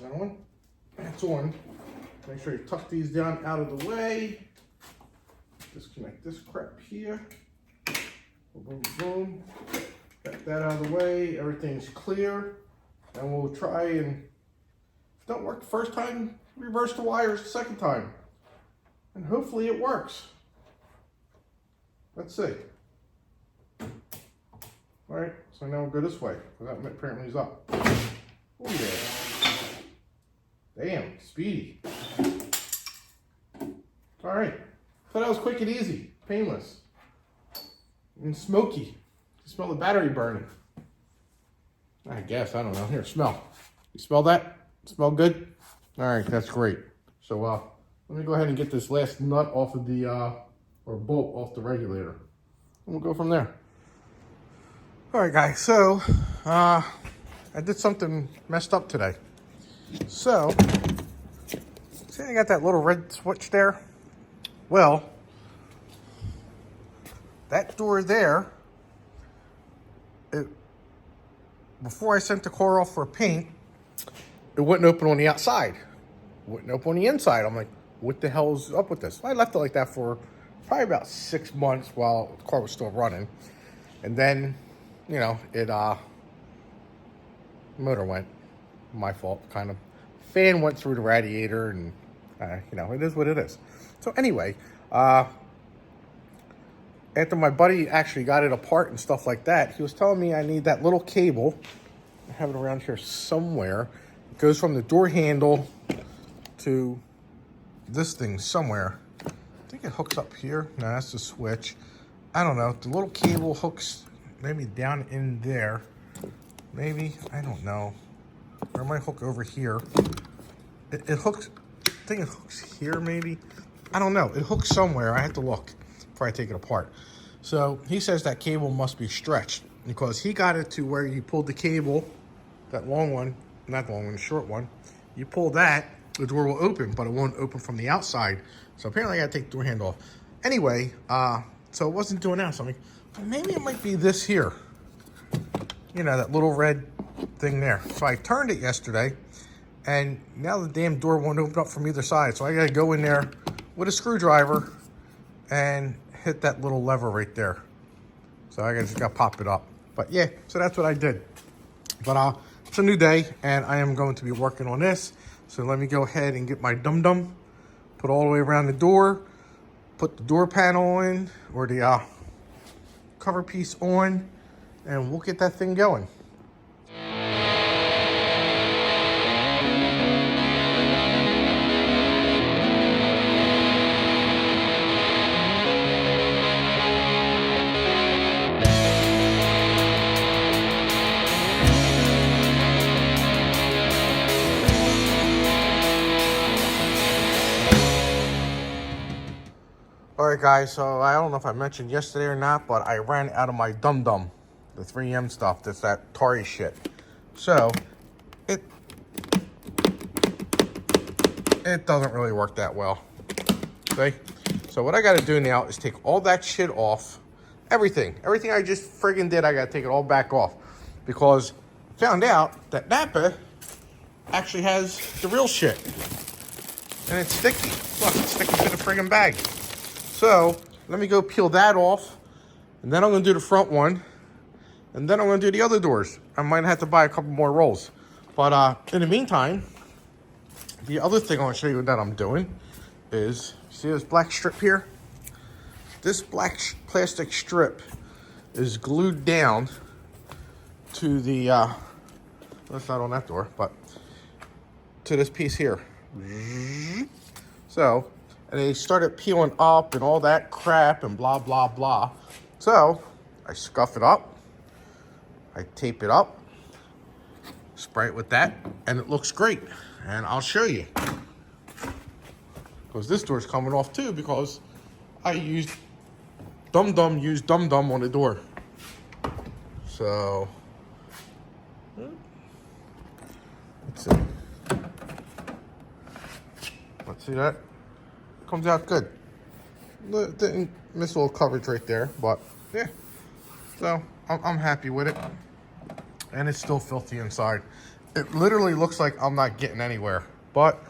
that one, that's on. Make sure you tuck these down out of the way. Disconnect this crap here. Boom, boom, boom. Get that out of the way. Everything's clear. And we'll try, and if it don't work the first time, reverse the wires the second time. And hopefully it works. Let's see. All right, so now we'll go this way, because that apparently is up. Oh yeah. Damn, speedy. All right, so that was quick and easy, painless, and smoky. You smell the battery burning. I guess, I don't know. Here, smell. You smell that? Smell good? All right, that's great. So let me go ahead and get this last nut off of the, or bolt off the regulator. And we'll go from there. All right, guys, so I did something messed up today. So, see I got that little red switch there? Well, that door there before I sent the car off for paint, it wouldn't open on the outside. It wouldn't open on the inside. I'm like, what the hell's up with this? I left it like that for probably about 6 months while the car was still running. And then, you know, motor went. My fault, kind of. Fan went through the radiator, and, you know, it is what it is. So anyway, after my buddy actually got it apart and stuff like that, he was telling me I need that little cable. I have it around here somewhere. It goes from the door handle to this thing somewhere. I think it hooks up here. No, that's the switch. I don't know. The little cable hooks maybe down in there. Maybe, I don't know. Or it might hook over here. It hooks, I think it hooks here maybe. I don't know. It hooks somewhere. I have to look before I take it apart. So he says that cable must be stretched because he got it to where you pulled the cable, that long one, not the long one, the short one. You pull that, the door will open, but it won't open from the outside. So apparently I got to take the door handle off. Anyway, so it wasn't doing that. So I'm like, well, maybe it might be this here. You know, that little red thing there. So I turned it yesterday, and now the damn door won't open up from either side. So I got to go in there with a screwdriver and hit that little lever right there. So I just got to pop it up. But yeah, so that's what I did. But it's a new day, and I am going to be working on this. So let me go ahead and get my dum-dum, put all the way around the door, put the door panel in, or the cover piece on, and we'll get that thing going. Alright guys, so I don't know if I mentioned yesterday or not, but I ran out of my dum-dum, the 3M stuff, that's that Tari shit. So, it doesn't really work that well. Okay? So what I gotta do now is take all that shit off. Everything I just friggin' did, I gotta take it all back off. Because I found out that Napa actually has the real shit. And it's sticky. Look, it's sticking to the friggin' bag. So, let me go peel that off, and then I'm going to do the front one, and then I'm going to do the other doors. I might have to buy a couple more rolls. But in the meantime, the other thing I want to show you that I'm doing is, see this black strip here? This black plastic strip is glued down to the, that's not on that door, but to this piece here. So, and they started peeling up and all that crap and blah, blah, blah. So I scuff it up, I tape it up, spray it with that, and it looks great. And I'll show you. Because this door's coming off too, because I used dum-dum on the door. So, let's see. Let's see that. Comes out good. Didn't miss a little coverage right there, but yeah. So I'm happy with it, and it's still filthy inside. It literally looks like I'm not getting anywhere, but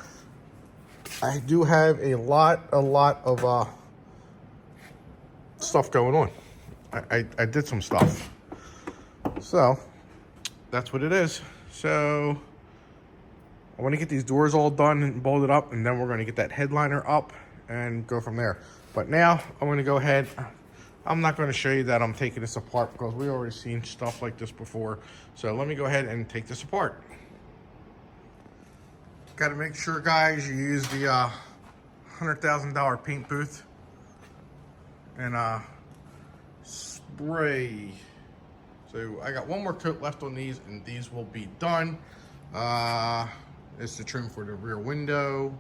I do have a lot of stuff going on. I did some stuff, so that's what it is. So I want to get these doors all done and bolted up, and then we're going to get that headliner up and go from there. But now I'm going to go ahead. I'm not going to show you that I'm taking this apart because we already seen stuff like this before. So let me go ahead and take this apart. Got to make sure, guys, you use the $100,000 paint booth and spray. So I got one more coat left on these, and these will be done. It's the trim for the rear window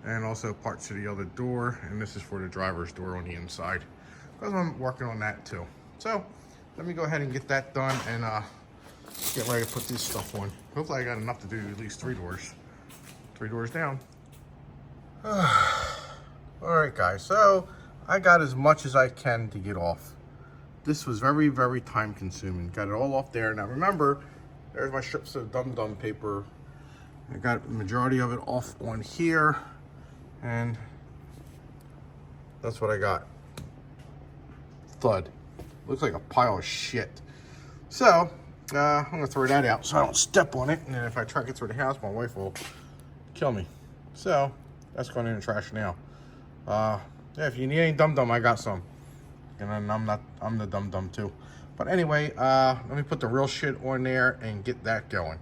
and also parts of the other door, and this is for the driver's door on the inside because I'm working on that too. So let me go ahead and get that done and get ready to put this stuff on. Hopefully I got enough to do at least 3 doors. 3 doors down. All right guys, so I got as much as I can to get off. this was very, very time consuming. Got it all off there. Now remember, there's my strips of Dum Dum paper. I got the majority of it off on here, and that's what I got. Thud. Looks like a pile of shit. So, I'm gonna throw that out so I don't step on it, and then if I try to get through the house, my wife will kill me. So, that's going in the trash now. Yeah, if you need any Dum Dum, I got some. And then I'm the Dum Dum too. But anyway, let me put the real shit on there and get that going.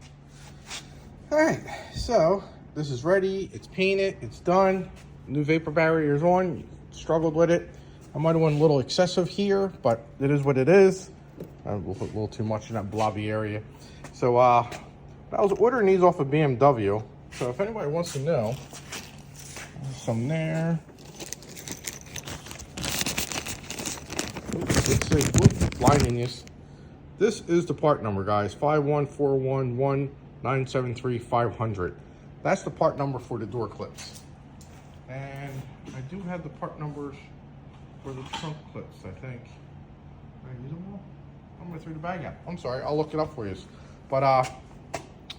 All right, so this is ready. It's painted, it's done. New vapor barrier is on. Struggled with it. I might have went a little excessive here, but it is what it is. I put a little too much in that blobby area. So I was ordering these off of BMW. So if anybody wants to know, there's some there. Let's see, blinding this. This is the part number, guys. 51411973500. That's the part number for the door clips. And I do have the part numbers for the trunk clips, I think. Did I use them all? I'm gonna throw the bag out. I'm sorry, I'll look it up for you. But I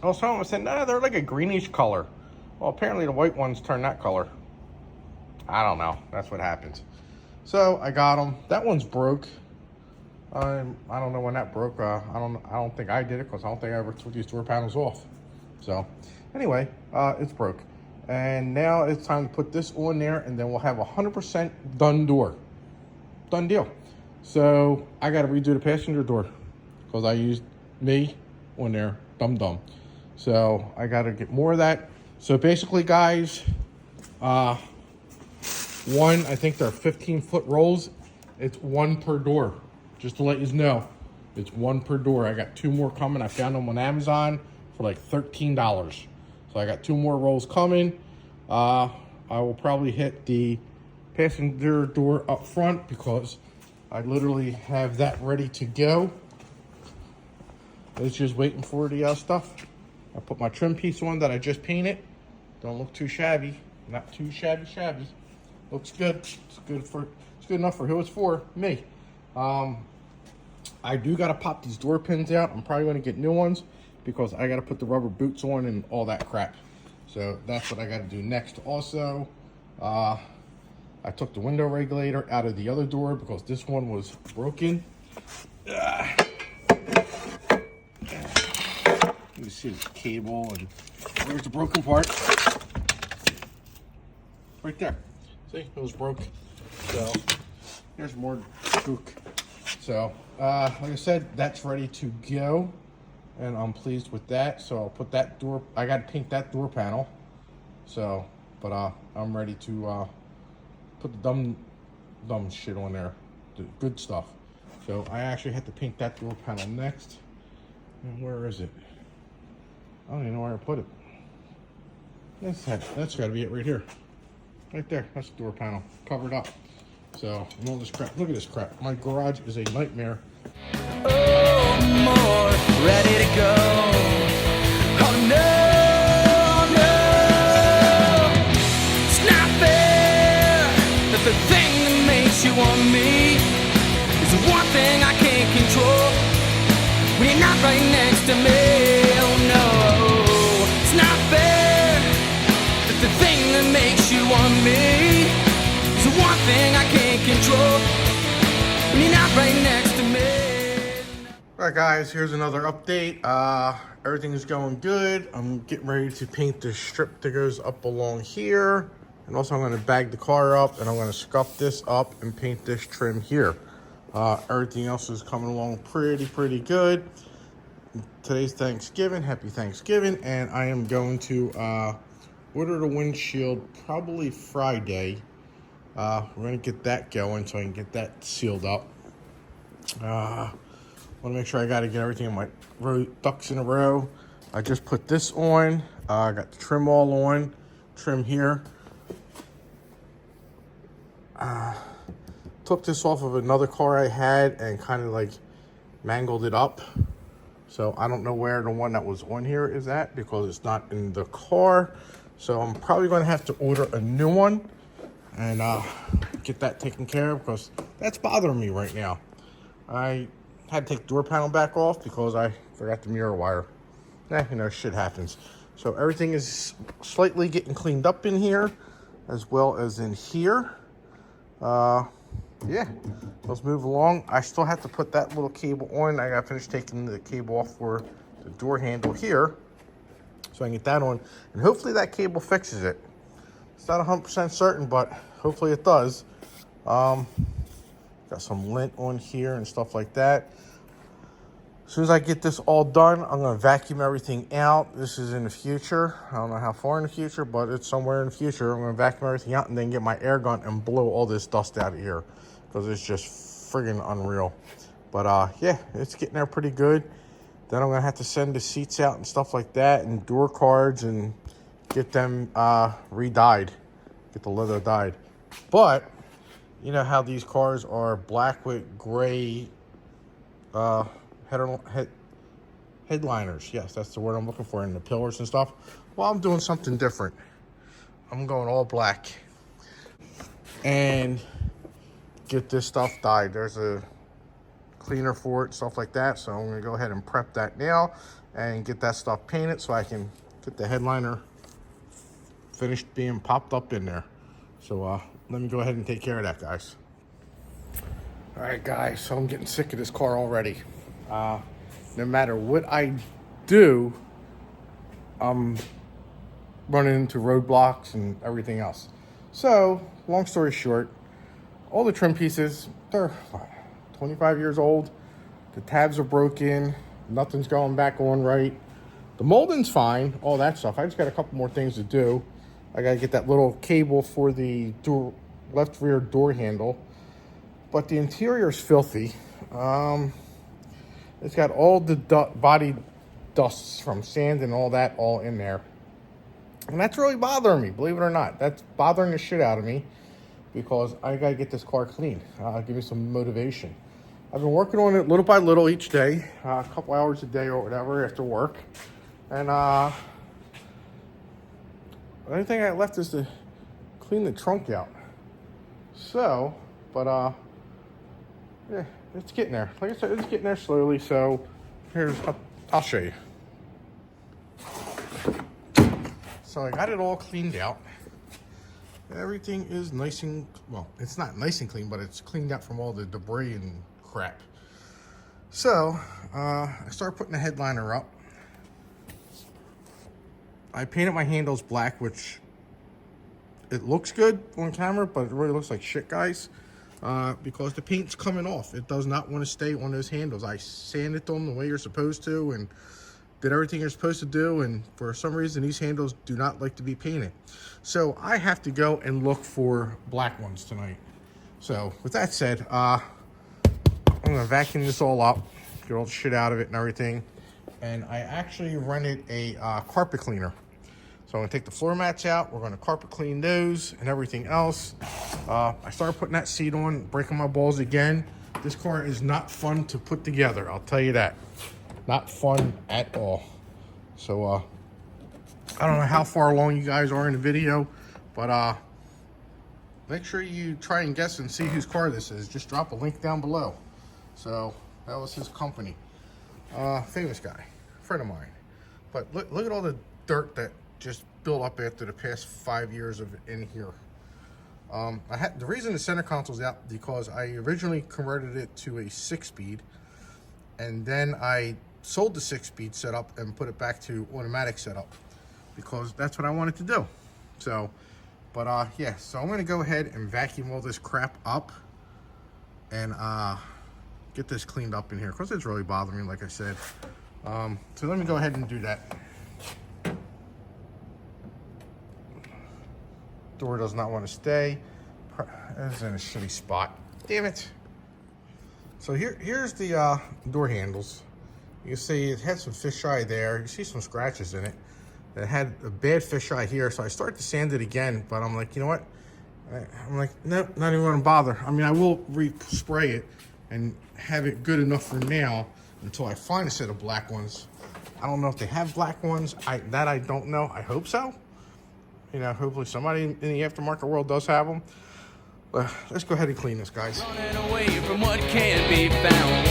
was telling them, I said, nah, they're like a greenish color. Well, apparently the white ones turn that color. I don't know. That's what happens. So I got them. That one's broke. I don't know when that broke. I don't think I did it because I don't think I ever took these door panels off. So anyway, it's broke. And now it's time to put this on there, and then we'll have 100% done door. Done deal. So I got to redo the passenger door because I used me on there, Dum Dum. So I got to get more of that. So basically, guys, I think they're 15-foot rolls. It's one per door. Just to let you know, it's one per door. I got 2 more coming. I found them on Amazon for like $13. So I got 2 more rolls coming. I will probably hit the passenger door up front because I literally have that ready to go. It's just waiting for the stuff. I put my trim piece on that I just painted. Don't look too shabby. Not too shabby. Looks good. It's good enough for who it's for, me. I do gotta pop these door pins out. I'm probably gonna get new ones because I gotta put the rubber boots on and all that crap. So that's what I gotta do next. Also, I took the window regulator out of the other door because this one was broken. You see this cable, and where's the broken part? Right there. See, it was broke. So there's more gook. So like I said, that's ready to go, and I'm pleased with that. So I'll put that door. I got to paint that door panel. So, but I'm ready to put the dumb shit on there, the good stuff. So I actually had to paint that door panel next. And where is it? I don't even know where I put it. That's got to be it right here. Right there. That's the door panel. Covered up. So, and all this crap. Look at this crap. My garage is a nightmare. Oh, more ready to go. Oh, no, no. It's not fair that the thing that makes you want me is the one thing I can't control when you're not right next to me. Oh, no. It's not fair that the thing that makes you want me is the one thing I can't control when you're not right next to me. All right, guys, here's another update. Everything is going good. I'm getting ready to paint the strip that goes up along here. And also I'm gonna bag the car up, and I'm gonna scuff this up and paint this trim here. Everything else is coming along pretty good. Today's Thanksgiving, happy Thanksgiving. And I am going to order the windshield probably Friday. We're gonna get that going so I can get that sealed up. Want to make sure I got to get everything in my ducks in a row. I just put this on. I got the trim all on. Trim here. Took this off of another car I had and kind of like mangled it up. So I don't know where the one that was on here is at because it's not in the car. So I'm probably going to have to order a new one and get that taken care of because that's bothering me right now. I had to take the door panel back off because I forgot the mirror wire. You know, shit happens. So everything is slightly getting cleaned up in here, as well as in here. Yeah, let's move along. I still have to put that little cable on. I gotta finish taking the cable off for the door handle here, so I can get that on, and hopefully that cable fixes it. It's not 100% certain, but hopefully it does. Got some lint on here and stuff like that. As soon as I get this all done, I'm going to vacuum everything out. This is in the future. I don't know how far in the future, but it's somewhere in the future. I'm going to vacuum everything out and then get my air gun and blow all this dust out of here, because it's just friggin' unreal. But yeah, it's getting there pretty good. Then I'm going to have to send the seats out and stuff like that, and door cards, and get them re-dyed. Get the leather dyed. But you know how these cars are black with gray headliners. Yes, that's the word I'm looking for, in the pillars and stuff. Well, I'm doing something different. I'm going all black and get this stuff dyed. There's a cleaner for it, stuff like that. So I'm gonna go ahead and prep that now and get that stuff painted so I can get the headliner finished being popped up in there. So let me go ahead and take care of that, guys. All right, guys, so I'm getting sick of this car already. No matter what I do, I'm running into roadblocks and everything else. So, long story short, all the trim pieces, they're 25 years old. The tabs are broken. Nothing's going back on right. The molding's fine, all that stuff. I just got a couple more things to do. I got to get that little cable for the left rear door handle. But the interior is filthy. It's got all the body dusts from sand and all that all in there. And that's really bothering me, believe it or not. That's bothering the shit out of me, because I got to get this car clean. Give me some motivation. I've been working on it little by little each day, a couple hours a day or whatever after work. And the only thing I left is to clean the trunk out. So, but yeah, it's getting there. Like I said, it's getting there slowly. So I'll show you. So I got it all cleaned out. Everything is nice and, well, it's not nice and clean, but it's cleaned out from all the debris and crap. So I started putting the headliner up. I painted my handles black, which it looks good on camera, but it really looks like shit, guys. Because the paint's coming off. It does not want to stay on those handles. I sanded them the way you're supposed to and did everything you're supposed to do, and for some reason these handles do not like to be painted. So I have to go and look for black ones tonight. So with that said, I'm gonna vacuum this all up, get all the shit out of it and everything. And I actually rented a carpet cleaner. So I'm gonna take the floor mats out. We're gonna carpet clean those and everything else. I started putting that seat on, breaking my balls again. This car is not fun to put together, I'll tell you that. Not fun at all. So I don't know how far along you guys are in the video, but make sure you try and guess and see whose car this is. Just drop a link down below. So that was his company. Famous guy, friend of mine. But look at all the dirt that just built up after the past 5 years of in here. The reason the center console's out, because I originally converted it to a 6-speed, and then I sold the 6-speed setup and put it back to automatic setup, because that's what I wanted to do. So, but yeah, so I'm gonna go ahead and vacuum all this crap up and get this cleaned up in here, because it's really bothering me, like I said. So let me go ahead and do that. Door does not want to stay. It's in a shitty spot. Damn it. So here's the door handles. You can see it had some fisheye there. You see some scratches in it. It had a bad fisheye here, so I started to sand it again, but I'm like, you know what? I'm like, no, not even gonna bother. I mean, I will re-spray it and have it good enough for now until I find a set of black ones. I don't know if they have black ones. I don't know. I hope so. You know, hopefully somebody in the aftermarket world does have them. Well, let's go ahead and clean this, guys. Running away from what can't be found.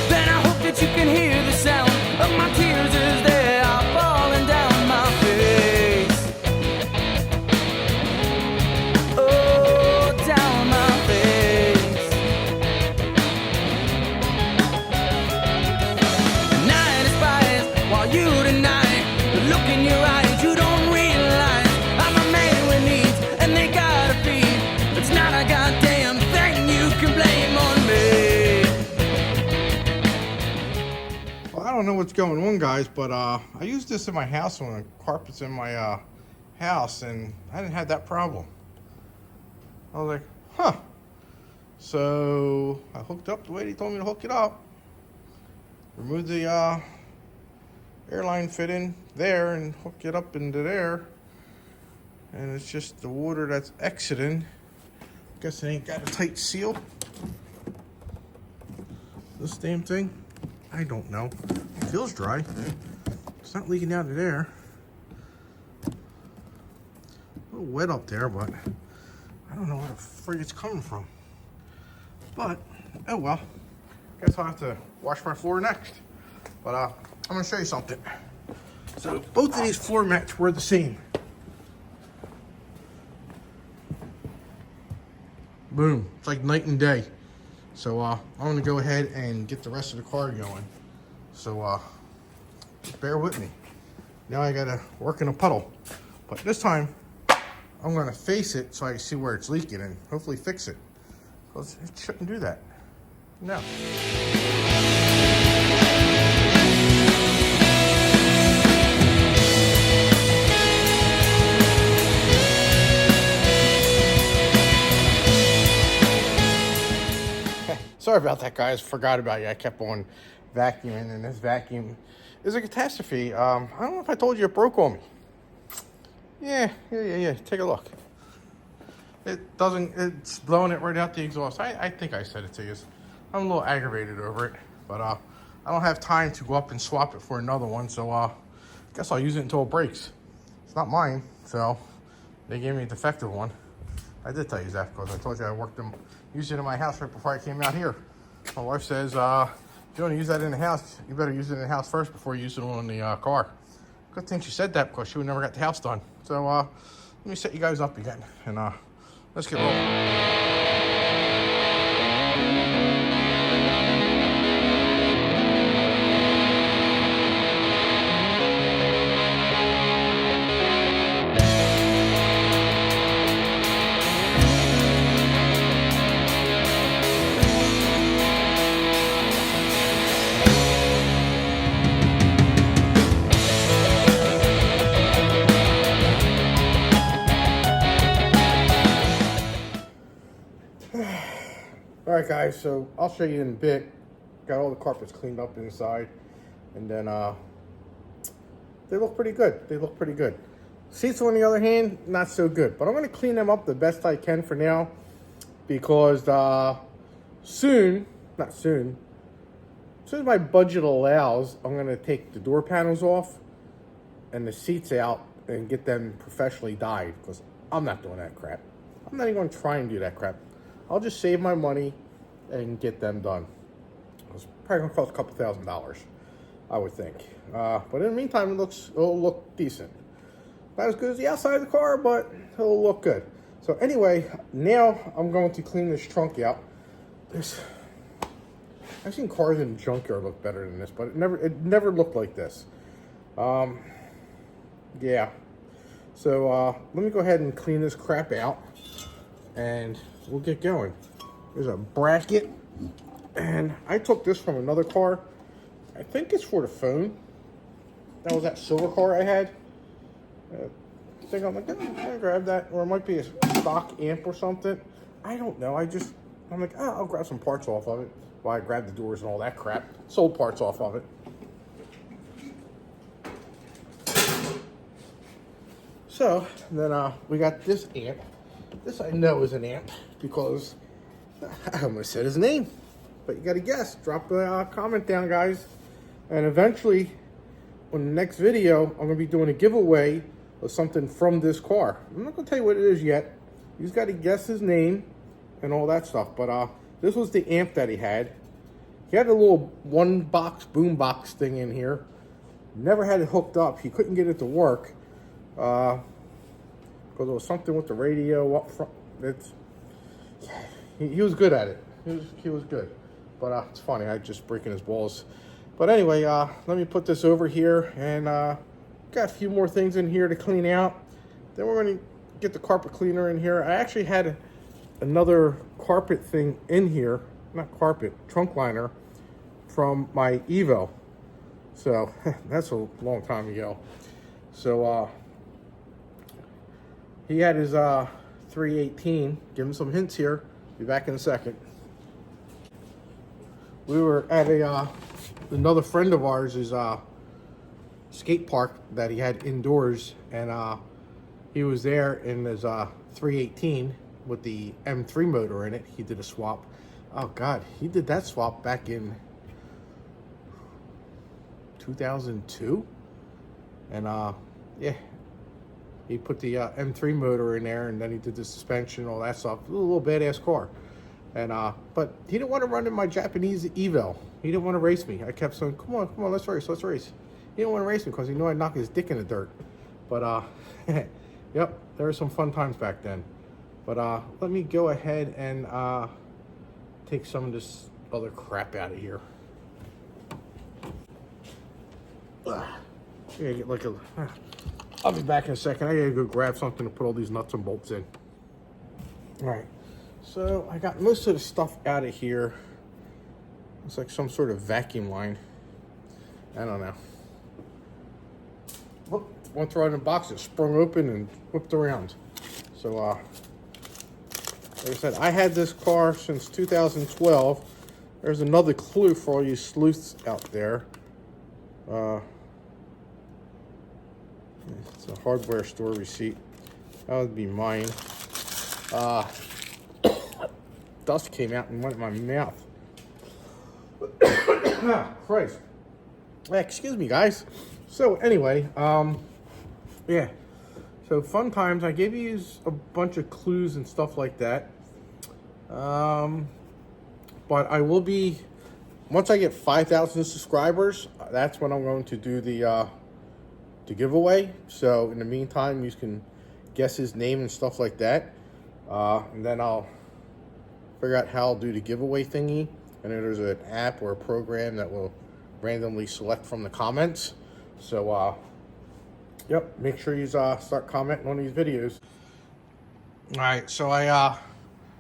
Then I hope that you can hear the sound of my tears as they are falling down my face. Oh, down my face. Night is spies while you deny the look in your eyes. You don't realize I'm a man with needs and they gotta feed. It's not a goddamn thing you can blame on me. Well, I don't know what's going on, guys, but I used this in my house when the carpet's in my house, and I didn't have that problem. I was like, huh. So I hooked up the way they told me to hook it up. Remove the airline fitting there and hook it up into there. And it's just the water that's exiting. Guess it ain't got a tight seal. This damn thing, I don't know. It feels dry. It's not leaking out of there. A little wet up there, but I don't know where the frig it's coming from. But, oh well. Guess I'll have to wash my floor next. But I'm gonna show you something. So both of these floor mats were the same. Boom, it's like night and day. So I'm gonna go ahead and get the rest of the car going. So just bear with me. Now I gotta work in a puddle. But this time, I'm gonna face it so I can see where it's leaking and hopefully fix it. Because it shouldn't do that. No. Sorry about that, guys. Forgot about you. I kept on vacuuming, and this vacuum is a catastrophe. I don't know if I told you it broke on me. Yeah. Take a look. It doesn't, it's blowing it right out the exhaust. I think I said it to you. I'm a little aggravated over it, but I don't have time to go up and swap it for another one, so I guess I'll use it until it breaks. It's not mine, so they gave me a defective one. I did tell you that because I told you I used it in my house right before I came out here. My wife says, if you want to use that in the house, you better use it in the house first before you use it on the car. Good thing she said that because she would never got the house done. So let me set you guys up again, and let's get rolling. Alright guys, so I'll show you in a bit. Got all the carpets cleaned up inside, and then they look pretty good. Seats on the other hand, not so good, but I'm going to clean them up the best I can for now, because soon as my budget allows, I'm going to take the door panels off and the seats out and get them professionally dyed, because I'm not doing that crap. I'm not even going to try and do that crap. I'll just save my money and get them done. It's probably gonna cost a couple $1,000s, I would think. But in the meantime, it'll look decent. Not as good as the outside of the car, but it'll look good. So anyway, now I'm going to clean this trunk out. I've seen cars in the junkyard look better than this, but it never looked like this. Yeah. So let me go ahead and clean this crap out, and we'll get going. There's a bracket, and I took this from another car. I think it's for the phone. That was that silver car I had. I think I'm like, I'm gonna grab that, or it might be a stock amp or something. I don't know. I'm like, I'll grab some parts off of it. Well, I grabbed the doors and all that crap. Sold parts off of it. So then we got this amp. This I know is an amp because I almost said his name, but you got to guess. Drop a comment down, guys, and eventually on the next video I'm gonna be doing a giveaway of something from this car. I'm not gonna tell you what it is yet. You just got to guess his name and all that stuff. But this was the amp that he had. He had a little one box boom box thing in here. Never had it hooked up. He couldn't get it to work because there was something with the radio up front. He was good at it. He was good. But it's funny, I just breaking his balls. But anyway, let me put this over here, and got a few more things in here to clean out. Then we're going to get the carpet cleaner in here. I actually had another carpet thing in here, not carpet, trunk liner from my Evo. So that's a long time ago. So he had his 318. Give him some hints here. Be back in a second. We were at another friend of ours' skate park that he had indoors, and he was there in his 318 with the M3 motor in it. He did a swap. Oh God, he did that swap back in 2002, and yeah, he put the M3 motor in there, and then he did the suspension, all that stuff. A little badass car. And but he didn't want to run in my Japanese Evo. He didn't want to race me. I kept saying, come on, let's race. He didn't want to race me because he knew I'd knock his dick in the dirt. But yep, there were some fun times back then. But let me go ahead and take some of this other crap out of here. Get like a. I'll be back in a second. I gotta go grab something to put all these nuts and bolts in. All right. So I got most of the stuff out of here. It's like some sort of vacuum line. I don't know. Whoop, once right in the box, it sprung open and whipped around. So like I said, I had this car since 2012. There's another clue for all you sleuths out there. It's a hardware store receipt. That would be mine. Dust came out and went in my mouth. Christ. Excuse me, guys. So anyway, yeah. So fun times. I gave you a bunch of clues and stuff like that. But I will be, once I get 5,000 subscribers, that's when I'm going to do the giveaway. So in the meantime, you can guess his name and stuff like that. And then I'll figure out how I'll do the giveaway thingy. And then there's an app or a program that will randomly select from the comments. So, yep, make sure you start commenting on these videos. All right, so I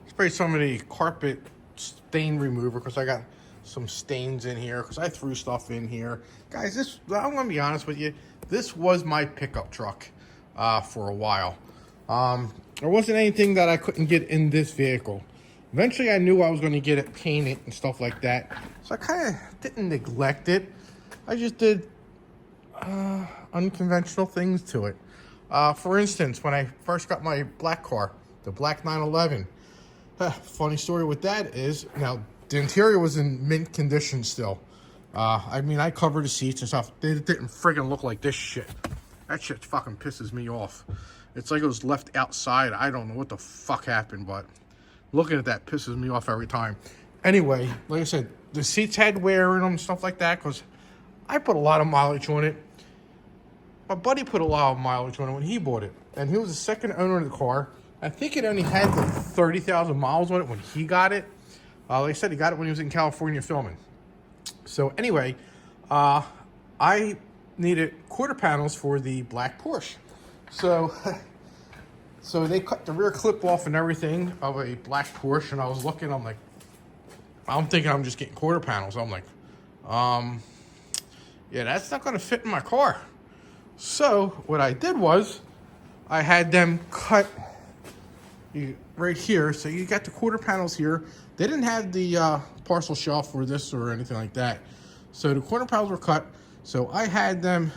sprayed some of the carpet stain remover because I got some stains in here because I threw stuff in here. Guys, I'm going to be honest with you. This was my pickup truck for a while. There wasn't anything that I couldn't get in this vehicle. Eventually, I knew I was going to get it painted and stuff like that. So I kind of didn't neglect it. I just did unconventional things to it. For instance, when I first got my black car, the black 911, funny story with that is, now, the interior was in mint condition still. I mean, I covered the seats and stuff. They didn't friggin' look like this shit. That shit fucking pisses me off. It's like it was left outside. I don't know what the fuck happened, but looking at that pisses me off every time. Anyway, like I said, the seats had wear in them and stuff like that because I put a lot of mileage on it. My buddy put a lot of mileage on it when he bought it. And he was the second owner of the car. I think it only had the 30,000 miles on it when he got it. Like I said, he got it when he was in California filming. So anyway, I needed quarter panels for the black Porsche. So they cut the rear clip off and everything of a black Porsche, and I was looking, I'm thinking I'm just getting quarter panels. I'm like, yeah, that's not going to fit in my car. So what I did was I had them cut right here. So you got the quarter panels here. They didn't have the parcel shelf for this or anything like that. So the quarter panels were cut. So I had them,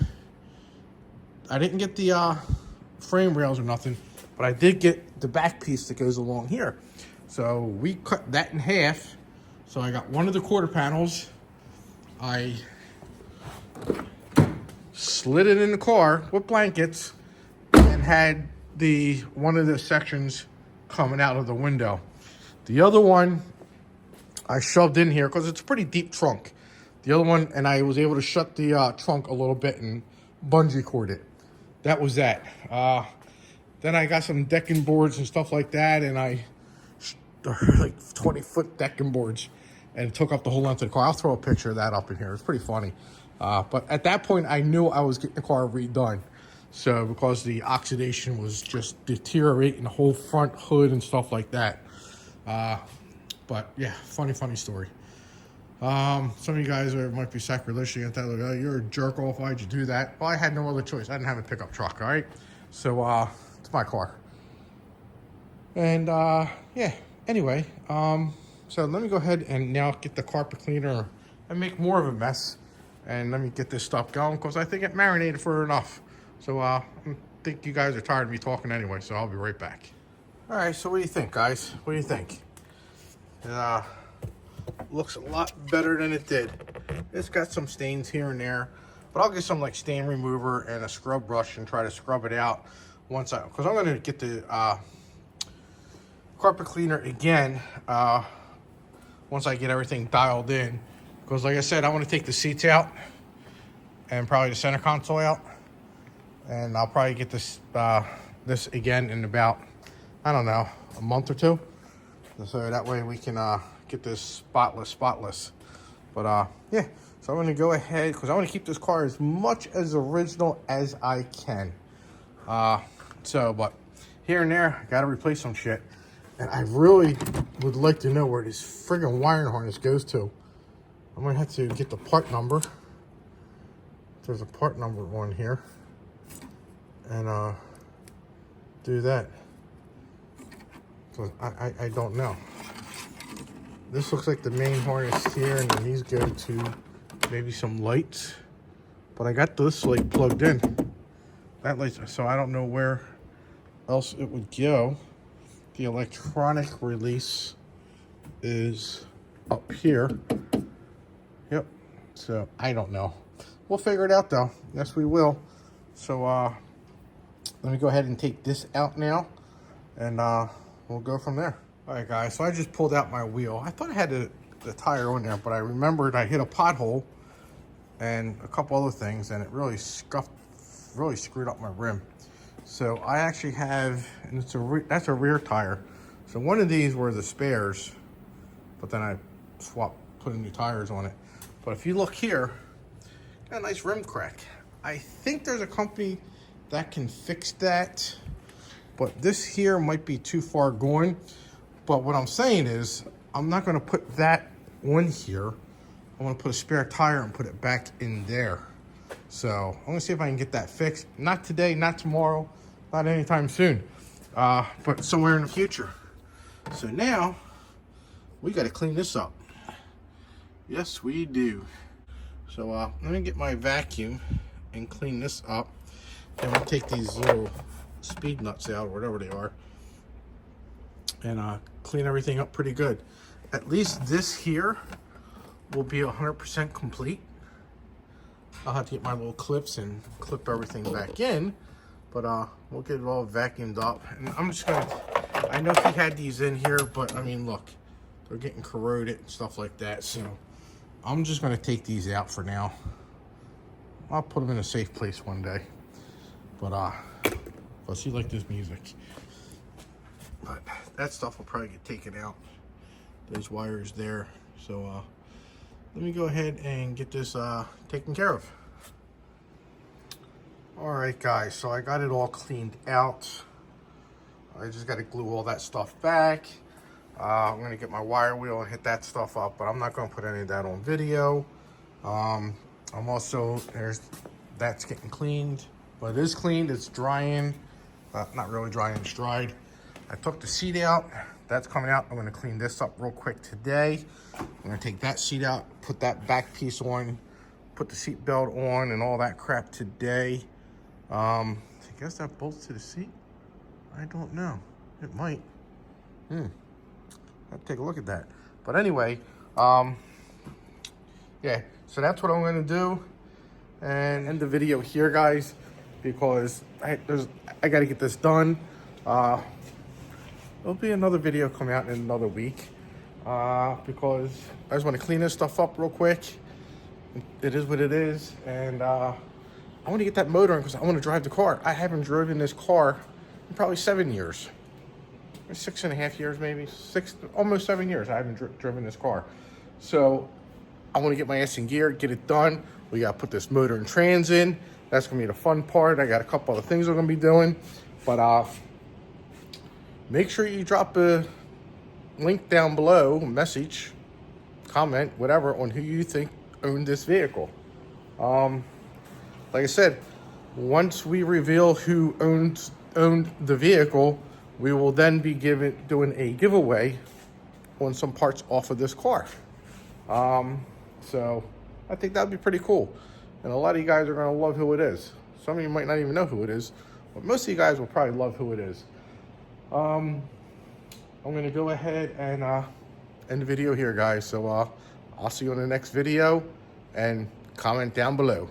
I didn't get the frame rails or nothing, but I did get the back piece that goes along here. So we cut that in half. So I got one of the quarter panels. I slid it in the car with blankets and had one of the sections coming out of the window. The other one I shoved in here because it's a pretty deep trunk. The other one, and I was able to shut the trunk a little bit and bungee cord it. That was that. Then I got some decking boards and stuff like that, and I like 20-foot decking boards, and it took up the whole length of the car. I'll throw a picture of that up in here. It's pretty funny. But at that point, I knew I was getting the car redone. So because the oxidation was just deteriorating the whole front hood and stuff like that. But yeah, funny story. Some of you guys might be sacrilegious and that, like, oh, you're a jerk off. Why'd you do that? Well, I had no other choice. I didn't have a pickup truck, all right? So it's my car. And yeah, anyway, so let me go ahead and now get the carpet cleaner and make more of a mess. And let me get this stuff going because I think it marinated for enough. So I think you guys are tired of me talking anyway, so I'll be right back. All right, so what do you think, guys? What do you think? It looks a lot better than it did. It's got some stains here and there, but I'll get some like stain remover and a scrub brush and try to scrub it out because I'm going to get the carpet cleaner again once I get everything dialed in. Because like I said, I want to take the seats out and probably the center console out. And I'll probably get this this again in about, I don't know, a month or two. So that way we can get this spotless. But yeah, so I'm going to go ahead because I want to keep this car as much as original as I can. But here and there, I got to replace some shit. And I really would like to know where this friggin' wiring harness goes to. I'm going to have to get the part number. There's a part number on here. And do that. So I don't know. This looks like the main harness here, and then these go to maybe some lights. But I got this light plugged in. That light, so I don't know where else it would go. The electronic release is up here. Yep. So I don't know. We'll figure it out though. Yes, we will. So let me go ahead and take this out now, and we'll go from there. All right, guys. So I just pulled out my wheel. I thought I had the tire on there, but I remembered I hit a pothole and a couple other things, and it really screwed up my rim. So I actually have, and that's a rear tire. So one of these were the spares, but then I put new tires on it. But if you look here, got a nice rim crack. I think there's a company that can fix that, but this here might be too far going. But what I'm saying is, I'm not gonna put that on here. I wanna put a spare tire and put it back in there. So I'm gonna see if I can get that fixed. Not today, not tomorrow, not anytime soon, but somewhere in the future. So now we gotta clean this up. Yes, we do. So let me get my vacuum and clean this up. And we'll take these little speed nuts out, or whatever they are, and clean everything up pretty good. At least this here will be 100% complete. I'll have to get my little clips and clip everything back in, but we'll get it all vacuumed up. And I'm just gonna, I know he had these in here, but I mean, look, they're getting corroded and stuff like that. So I'm just gonna take these out for now. I'll put them in a safe place one day. But plus you like this music. But that stuff will probably get taken out. Those wires there. So let me go ahead and get this taken care of. Alright guys, so I got it all cleaned out. I just got to glue all that stuff back. I'm going to get my wire wheel and hit that stuff up, but I'm not going to put any of that on video. I'm also, that's getting cleaned. But it is cleaned, it's drying. Not really drying, it's dried. I took the seat out. That's coming out. I'm going to clean this up real quick today. I'm going to take that seat out, put that back piece on, put the seat belt on and all that crap today. I guess that bolts to the seat? I don't know. It might. I'll take a look at that. But anyway, yeah, so that's what I'm going to do. And end the video here, guys, because I got to get this done. there'll be another video coming out in another week because I just want to clean this stuff up real quick. It is what it is, and I want to get that motor in because I want to drive the car. I haven't driven this car in probably 7 years. 6.5 years, maybe almost 7 years. I haven't driven this car, so I want to get my ass in gear, get it done. We got to put this motor and trans in. That's gonna be the fun part. I got a couple other things we're gonna be doing, but make sure you drop a link down below, message, comment, whatever, on who you think owned this vehicle. Like I said, once we reveal who owned the vehicle, we will then be doing a giveaway on some parts off of this car. So I think that'd be pretty cool. And a lot of you guys are gonna love who it is. Some of you might not even know who it is, but most of you guys will probably love who it is. I'm gonna go ahead and end the video here, guys. So I'll see you on the next video, and comment down below.